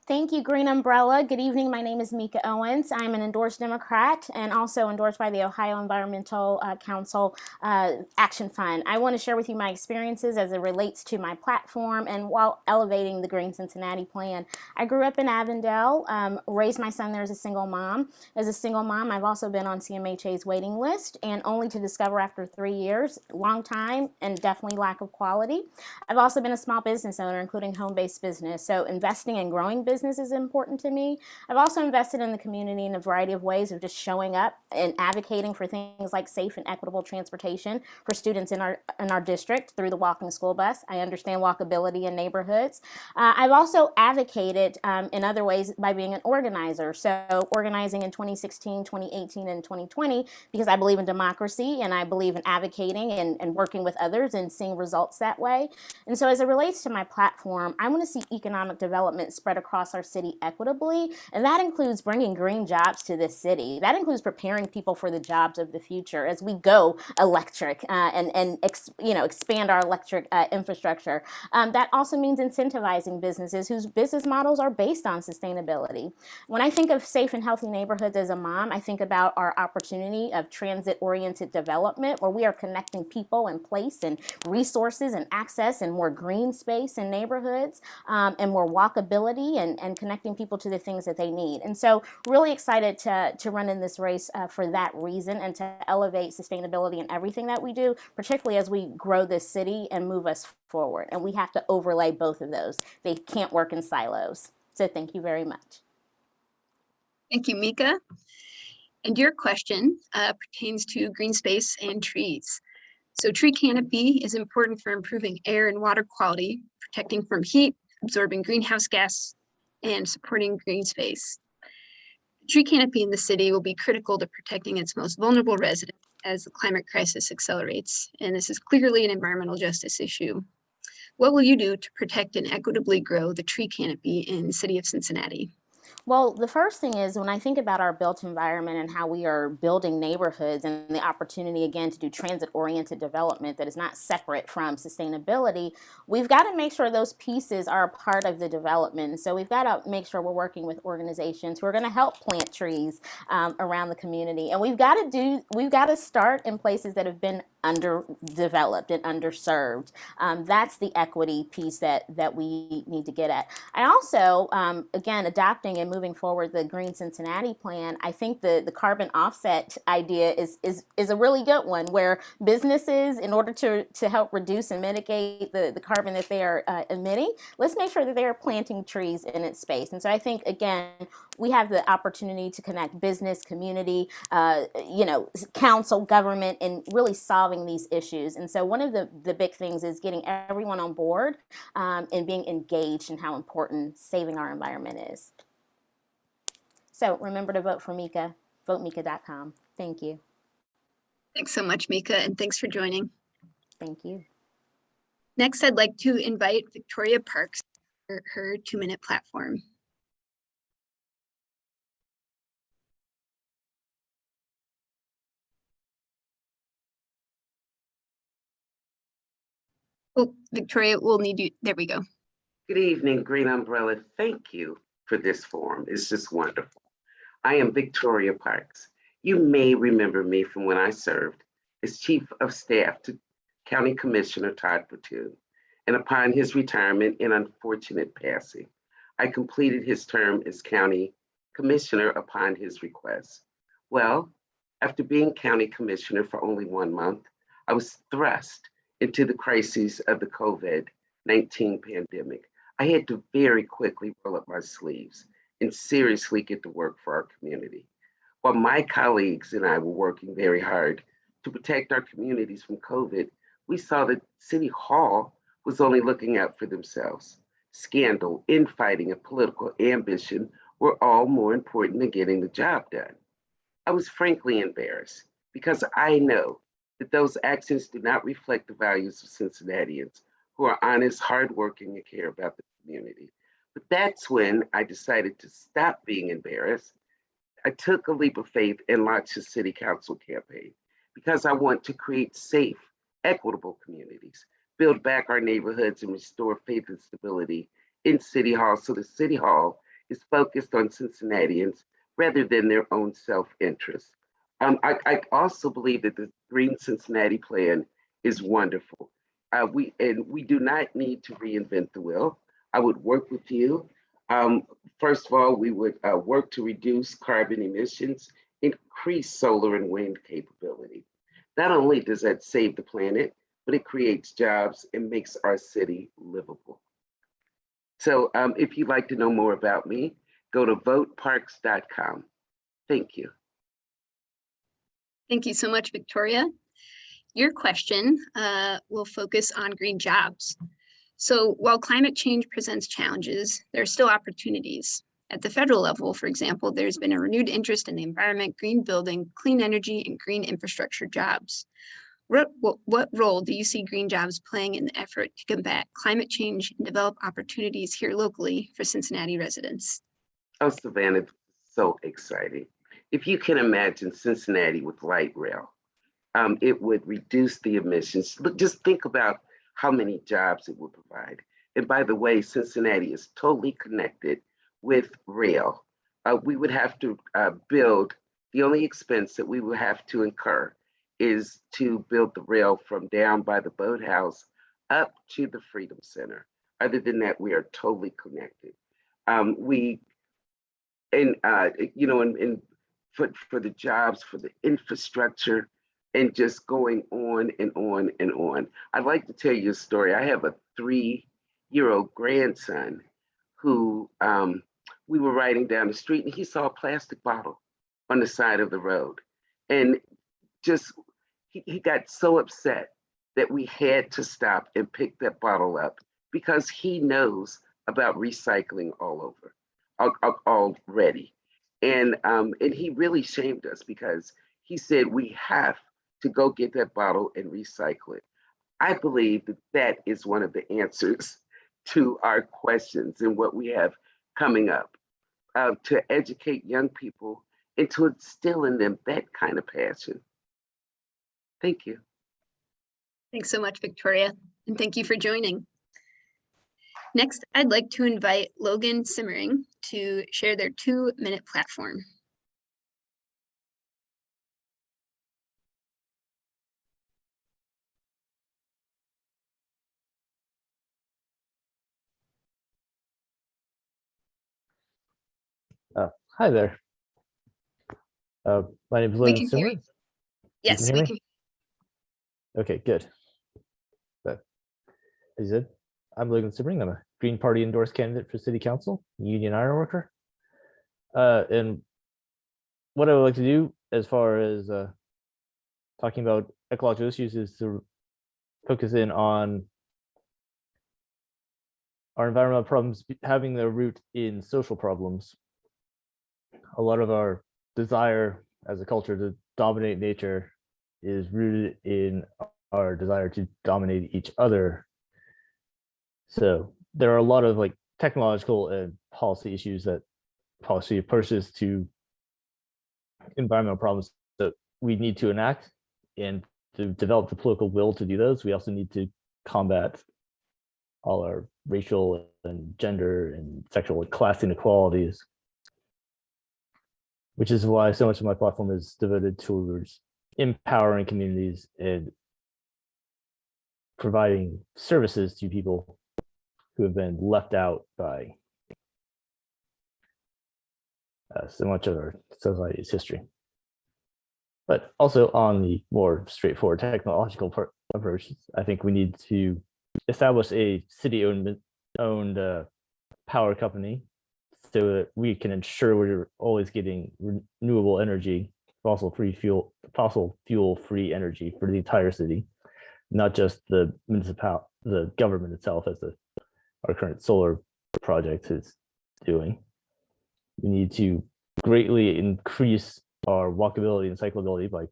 Thank you, Green Umbrella. Good evening. My name is Mika Owens. I'm an endorsed Democrat and also endorsed by the Ohio Environmental Council Action Fund. I want to share with you my experiences as it relates to my platform and while elevating the Green Cincinnati plan. I grew up in Avondale, raised my son there as a single mom. As a single mom, I've also been on CMHA's waiting list, and only to discover after 3 years, long time and definitely lack of quality. I've also been a small business owner, including home-based business. So investing in growing business business is important to me. I've also invested in the community in a variety of ways of just showing up and advocating for things like safe and equitable transportation for students in our district through the walking school bus. I understand walkability in neighborhoods. I've also advocated in other ways by being an organizer. So organizing in 2016, 2018, and 2020, because I believe in democracy and I believe in advocating and working with others and seeing results that way. And so as it relates to my platform, I want to see economic development spread across our city equitably. And that includes bringing green jobs to this city. That includes preparing people for the jobs of the future as we go electric and expand our electric infrastructure. That also means incentivizing businesses whose business models are based on sustainability. When I think of safe and healthy neighborhoods as a mom, I think about our opportunity of transit-oriented development where we are connecting people and place and resources and access and more green space in neighborhoods and more walkability and connecting people to the things that they need. And so really excited to run in this race for that reason and to elevate sustainability in everything that we do, particularly as we grow this city and move us forward. And we have to overlay both of those. They can't work in silos. So thank you very much. Thank you, Mika. And your question pertains to green space and trees. So tree canopy is important for improving air and water quality, protecting from heat, absorbing greenhouse gas, and supporting green space. Tree canopy in the city will be critical to protecting its most vulnerable residents as the climate crisis accelerates. And this is clearly an environmental justice issue. What will you do to protect and equitably grow the tree canopy in the city of Cincinnati? Well, the first thing is when I think about our built environment and how we are building neighborhoods and the opportunity, again, to do transit-oriented development that is not separate from sustainability, we've got to make sure those pieces are a part of the development. So we've got to make sure we're working with organizations who are going to help plant trees around the community. And we've got to start in places that have been underdeveloped and underserved. That's the equity piece that we need to get at. I also, again, adopting and moving forward the Green Cincinnati plan, I think the carbon offset idea is a really good one where businesses, in order to help reduce and mitigate the carbon that they are emitting, let's make sure that they are planting trees in its space. And so I think, again, we have the opportunity to connect business, community, council, government, and really solving these issues. And so one of the big things is getting everyone on board and being engaged in how important saving our environment is. So remember to vote for Mika, votemika.com. Thank you. Thanks so much, Mika, and thanks for joining. Thank you. Next, I'd like to invite Victoria Parks for her 2-minute platform. Oh, Victoria, we'll need you. There we go. Good evening, Green Umbrella. Thank you for this forum. It's just wonderful. I am Victoria Parks. You may remember me from when I served as Chief of Staff to County Commissioner Todd Platoon. And upon his retirement and unfortunate passing, I completed his term as County Commissioner upon his request. Well, after being County Commissioner for only 1 month, I was thrust into the crises of the COVID-19 pandemic. I had to very quickly roll up my sleeves and seriously get to work for our community. While my colleagues and I were working very hard to protect our communities from COVID, we saw that City Hall was only looking out for themselves. Scandal, infighting, and political ambition were all more important than getting the job done. I was frankly embarrassed because I know that those actions do not reflect the values of Cincinnatians who are honest, hardworking, and care about the community. But that's when I decided to stop being embarrassed. I took a leap of faith and launched a city council campaign because I want to create safe, equitable communities, build back our neighborhoods, and restore faith and stability in City Hall so the City Hall is focused on Cincinnatians rather than their own self-interest. I also believe that the Green Cincinnati plan is wonderful. We do not need to reinvent the wheel. I would work with you. First of all, we would work to reduce carbon emissions, increase solar and wind capability. Not only does that save the planet, but it creates jobs and makes our city livable. So if you'd like to know more about me, go to voteparks.com. Thank you. Thank you so much, Victoria. Your question will focus on green jobs. So while climate change presents challenges, there are still opportunities. At the federal level, for example, there's been a renewed interest in the environment, green building, clean energy, and green infrastructure jobs. What role do you see green jobs playing in the effort to combat climate change and develop opportunities here locally for Cincinnati residents? Oh, Savannah, so exciting. If you can imagine Cincinnati with light rail, it would reduce the emissions. Look, just think about how many jobs it would provide. And by the way, Cincinnati is totally connected with rail. We would have to build, the only expense that we would have to incur is to build the rail from down by the boathouse up to the Freedom Center. Other than that, we are totally connected. For the jobs, for the infrastructure, and just going on and on and on. I'd like to tell you a story. I have a 3-year-old grandson who we were riding down the street and he saw a plastic bottle on the side of the road. And just, he got so upset that we had to stop and pick that bottle up because he knows about recycling all over, already. And he really shamed us because he said we have to go get that bottle and recycle it. I believe that that is one of the answers to our questions and what we have coming up, to educate young people and to instill in them that kind of passion. Thank you. Thanks so much, Victoria, and thank you for joining. Next, I'd like to invite Logan Simmering to share their 2-minute platform. Hi there. My name is Logan Simmering. Yes, we can. Okay, good. So, as you said, I'm Logan Simmering. I'm a Green Party endorsed candidate for City Council, union iron worker. And what I would like to do as far as talking about ecological issues is to focus in on our environmental problems having their root in social problems. A lot of our desire as a culture to dominate nature is rooted in our desire to dominate each other. So there are a lot of technological and policy issues that policy approaches to environmental problems that we need to enact, and to develop the political will to do those, we also need to combat all our racial and gender and sexual and class inequalities, which is why so much of my platform is devoted towards empowering communities and providing services to people who have been left out by so much of our society's history. But also on the more straightforward technological approach, I think we need to establish a city-owned power company so that we can ensure we're always getting renewable energy, fossil fuel-free energy for the entire city, not just the government itself, as our current solar project is doing. We need to greatly increase our walkability and cyclability by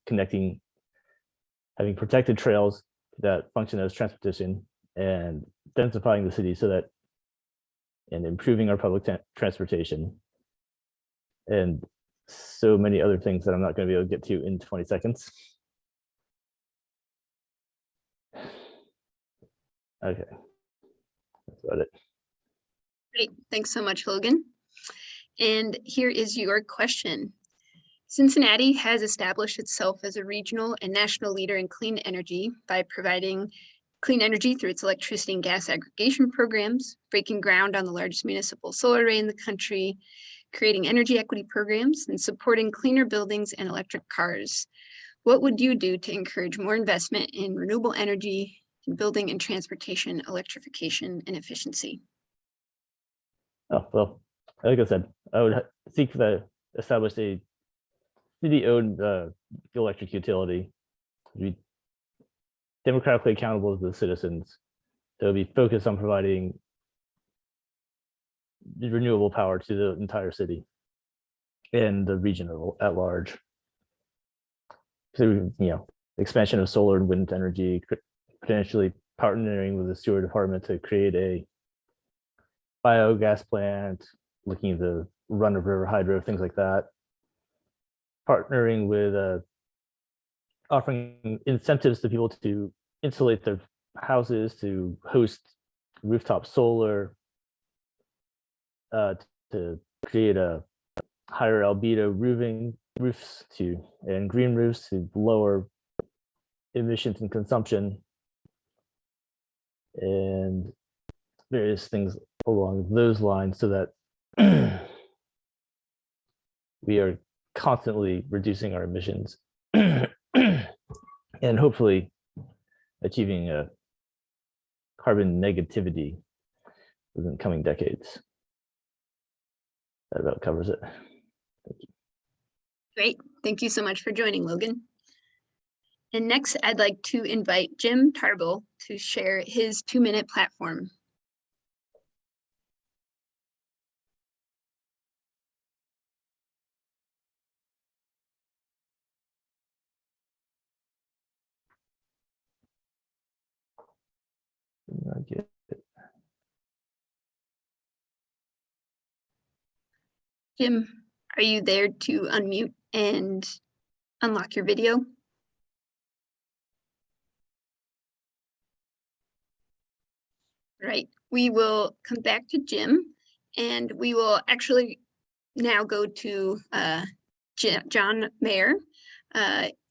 having protected trails that function as transportation, and densifying the city and improving our public transportation, and so many other things that I'm not going to be able to get to in 20 seconds. Okay, that's about it. Great, thanks so much, Logan. And here is your question. Cincinnati has established itself as a regional and national leader in clean energy by providing clean energy through its electricity and gas aggregation programs, breaking ground on the largest municipal solar array in the country, creating energy equity programs, and supporting cleaner buildings and electric cars. What would you do to encourage more investment in renewable energy, in building and transportation, electrification, and efficiency? Oh, well, like I said, I would seek to establish a city-owned electric utility to be democratically accountable to the citizens. So be focused on providing renewable power to the entire city and the region at large. So, expansion of solar and wind energy, potentially partnering with the sewer department to create a biogas plant, looking at the run of river hydro, things like that. Partnering with offering incentives to people to insulate their houses, to host rooftop solar, to create a higher albedo roofs and green roofs to lower emissions and consumption, and various things along those lines, so that we are constantly reducing our emissions and hopefully achieving a carbon negativity within the coming decades. That about covers it. Thank you. Great. Thank you so much for joining, Logan. And next, I'd like to invite Jim Tarbell to share his 2-minute platform. Jim, are you there to unmute and unlock your video? Right, we will come back to Jim, and we will actually now go to John Maher.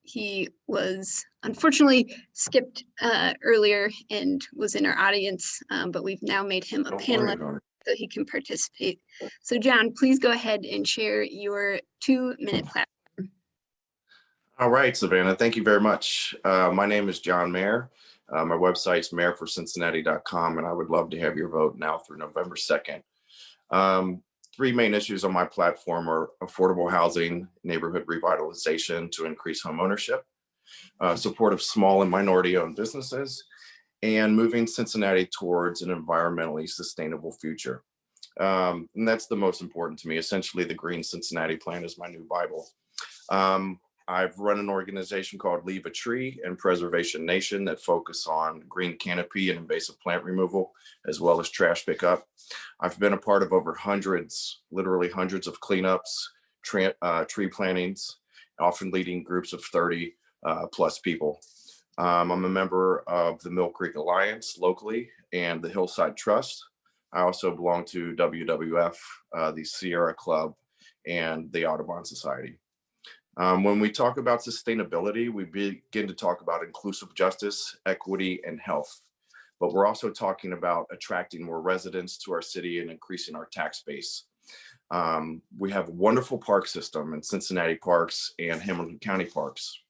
He was unfortunately skipped earlier and was in our audience, but we've now made him a panelist so he can participate. So John, please go ahead and share your 2-minute platform. All right, Savannah, thank you very much. My name is John Maher. My website's mayorforcincinnati.com, and I would love to have your vote now through November 2nd. 3 main issues on my platform are affordable housing, neighborhood revitalization to increase home ownership, support of small and minority-owned businesses, and moving Cincinnati towards an environmentally sustainable future. And that's the most important to me. Essentially, the Green Cincinnati Plan is my new Bible. I've run an organization called Leave a Tree and Preservation Nation that focus on green canopy and invasive plant removal, as well as trash pickup. I've been a part of over literally hundreds of cleanups, tree plantings, often leading groups of 30 plus people. I'm a member of the Mill Creek Alliance locally and the Hillside Trust. I also belong to WWF, the Sierra Club, and the Audubon Society. When we talk about sustainability, we begin to talk about inclusive justice, equity, and health. But we're also talking about attracting more residents to our city and increasing our tax base. We have a wonderful park system in Cincinnati Parks and Hamilton County Parks.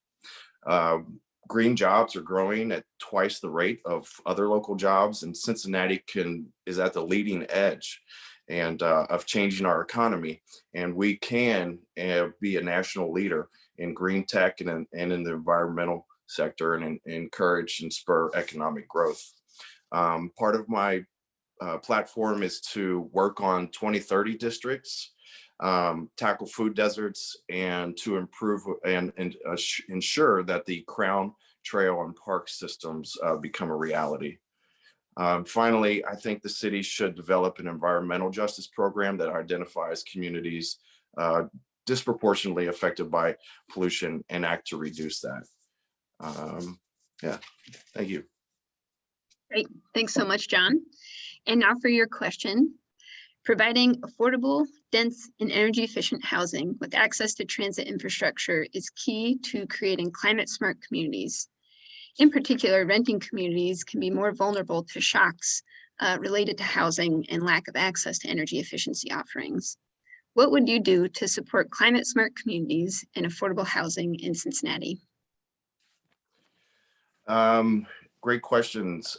Green jobs are growing at twice the rate of other local jobs, and Cincinnati is at the leading edge and of changing our economy, and we can be a national leader in green tech and in the environmental sector, and encourage and spur economic growth. Part of my platform is to work on 2030 districts, tackle food deserts, and to improve and ensure that the Crown Trail and park systems become a reality. Finally, I think the city should develop an environmental justice program that identifies communities disproportionately affected by pollution and act to reduce that. Yeah, thank you. Great, thanks so much, John. And now for your question. Providing affordable, dense, and energy efficient housing with access to transit infrastructure is key to creating climate smart communities. In particular, renting communities can be more vulnerable to shocks related to housing and lack of access to energy efficiency offerings. What would you do to support climate smart communities and affordable housing in Cincinnati? Great questions.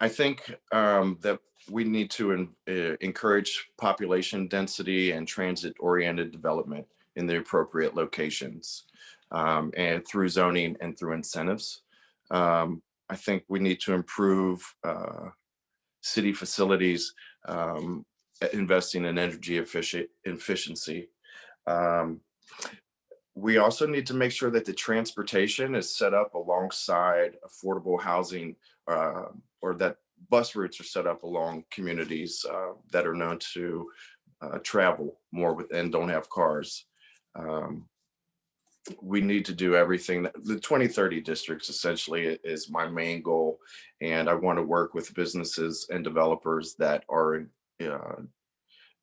I think that we need to encourage population density and transit-oriented development in the appropriate locations, and through zoning and through incentives. I think we need to improve city facilities, investing in energy efficiency. We also need to make sure that the transportation is set up alongside affordable housing, or that bus routes are set up along communities that are known to travel more and don't have cars. We need to do everything. The 2030 districts essentially is my main goal. And I want to work with businesses and developers that are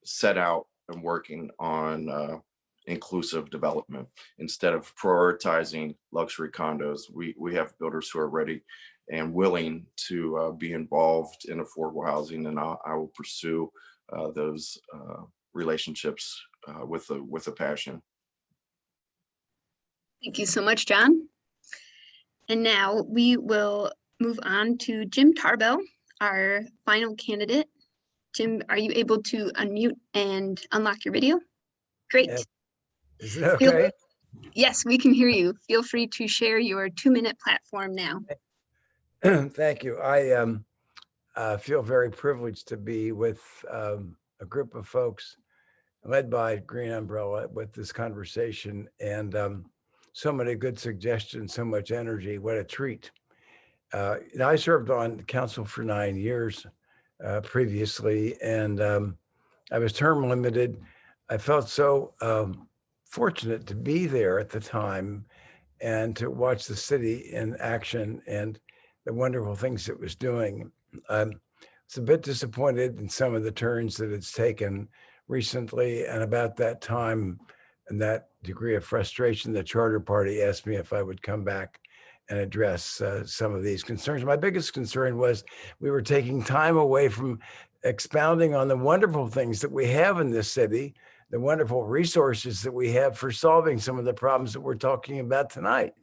set out and working on inclusive development. Instead of prioritizing luxury condos, we have builders who are ready and willing to be involved in affordable housing, and I will pursue those relationships with a passion. Thank you so much, John. And now we will move on to Jim Tarbell, our final candidate. Jim, are you able to unmute and unlock your video? Great. Is it okay? Yes, we can hear you. Feel free to share your 2-minute platform now. Thank you. I feel very privileged to be with a group of folks led by Green Umbrella with this conversation, and so many good suggestions, so much energy. What a treat. I served on council for 9 years previously, and I was term limited. I felt so fortunate to be there at the time and to watch the city in action and the wonderful things it was doing. It's a bit disappointed in some of the turns that it's taken recently, and about that time and that degree of frustration, the Charter Party asked me if I would come back and address some of these concerns. My biggest concern was we were taking time away from expounding on the wonderful things that we have in this city, the wonderful resources that we have for solving some of the problems that we're talking about tonight.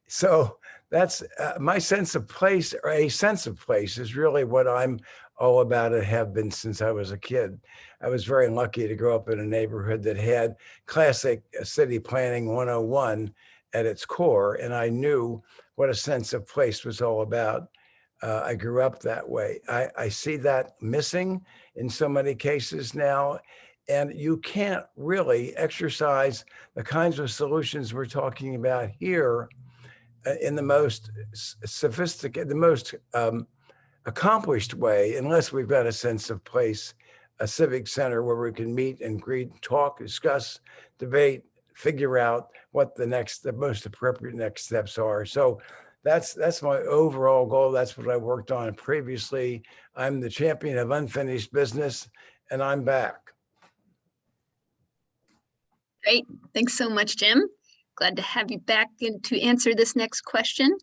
So that's my sense of place, or a sense of place, is really what I'm all about and have been since I was a kid. I was very lucky to grow up in a neighborhood that had classic city planning 101 at its core, and I knew what a sense of place was all about. I grew up that way. I see that missing in so many cases now, and you can't really exercise the kinds of solutions we're talking about here in the most sophisticated, the most accomplished way, unless we've got a sense of place, a civic center where we can meet and greet, talk, discuss, debate, figure out what the most appropriate next steps are. So that's my overall goal. That's what I worked on previously. I'm the champion of unfinished business, and I'm back. Great. Thanks so much, Jim. Glad to have you back to answer this next question.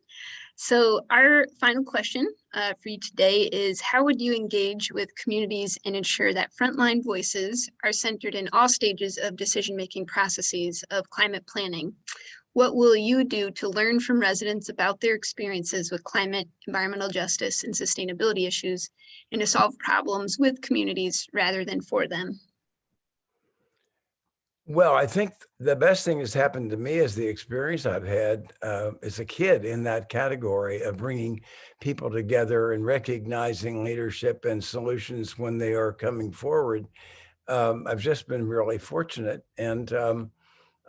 So our final question for you today is, how would you engage with communities and ensure that frontline voices are centered in all stages of decision-making processes of climate planning? What will you do to learn from residents about their experiences with climate, environmental justice, and sustainability issues, and to solve problems with communities rather than for them? Well, I think the best thing that's happened to me is the experience I've had as a kid in that category of bringing people together and recognizing leadership and solutions when they are coming forward. I've just been really fortunate, and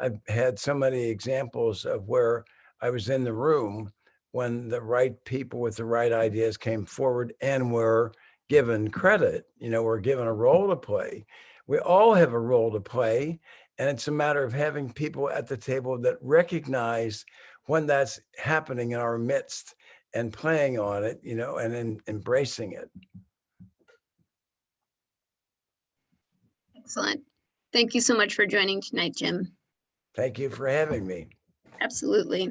I've had so many examples of where I was in the room when the right people with the right ideas came forward and were given credit, were given a role to play. We all have a role to play. And it's a matter of having people at the table that recognize when that's happening in our midst and playing on it, and embracing it. Excellent. Thank you so much for joining tonight, Jim. Thank you for having me. Absolutely.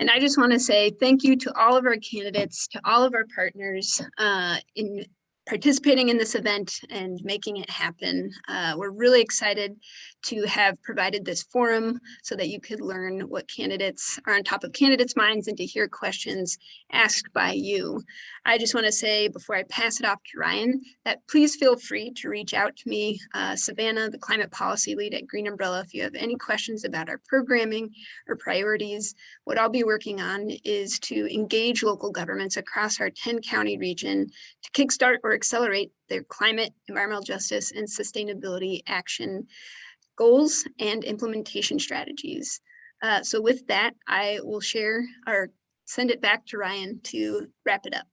And I just want to say thank you to all of our candidates, to all of our partners in participating in this event and making it happen. We're really excited to have provided this forum so that you could learn what candidates are on top of candidates' minds and to hear questions asked by you. I just want to say before I pass it off to Ryan that please feel free to reach out to me, Savannah, the climate policy lead at Green Umbrella, if you have any questions about our programming or priorities. What I'll be working on is to engage local governments across our 10-county region to kickstart or accelerate their climate, environmental justice, and sustainability action goals and implementation strategies. So with that, I will share or send it back to Ryan to wrap it up.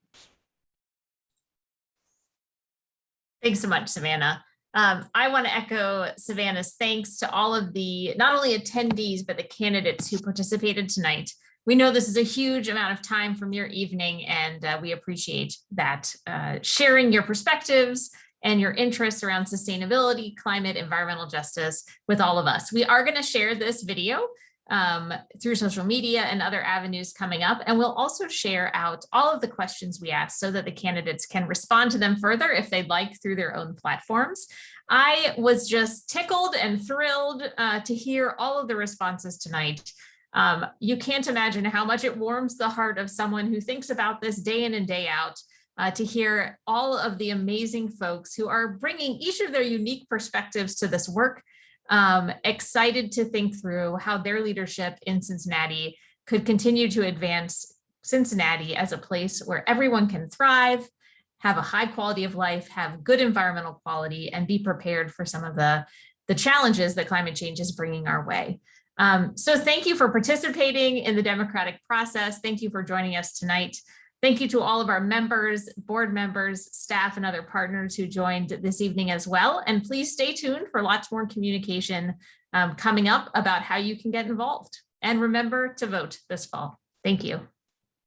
Thanks so much, Savannah. I want to echo Savannah's thanks to all of the, not only attendees, but the candidates who participated tonight. We know this is a huge amount of time from your evening, and we appreciate that sharing your perspectives and your interests around sustainability, climate, environmental justice with all of us. We are going to share this video through social media and other avenues coming up, and we'll also share out all of the questions we asked so that the candidates can respond to them further if they'd like through their own platforms. I was just tickled and thrilled to hear all of the responses tonight. You can't imagine how much it warms the heart of someone who thinks about this day in and day out. To hear all of the amazing folks who are bringing each of their unique perspectives to this work, excited to think through how their leadership in Cincinnati could continue to advance Cincinnati as a place where everyone can thrive, have a high quality of life, have good environmental quality, and be prepared for some of the challenges that climate change is bringing our way. So thank you for participating in the democratic process. Thank you for joining us tonight. Thank you to all of our members, board members, staff, and other partners who joined this evening as well. And please stay tuned for lots more communication coming up about how you can get involved. And remember to vote this fall. Thank you.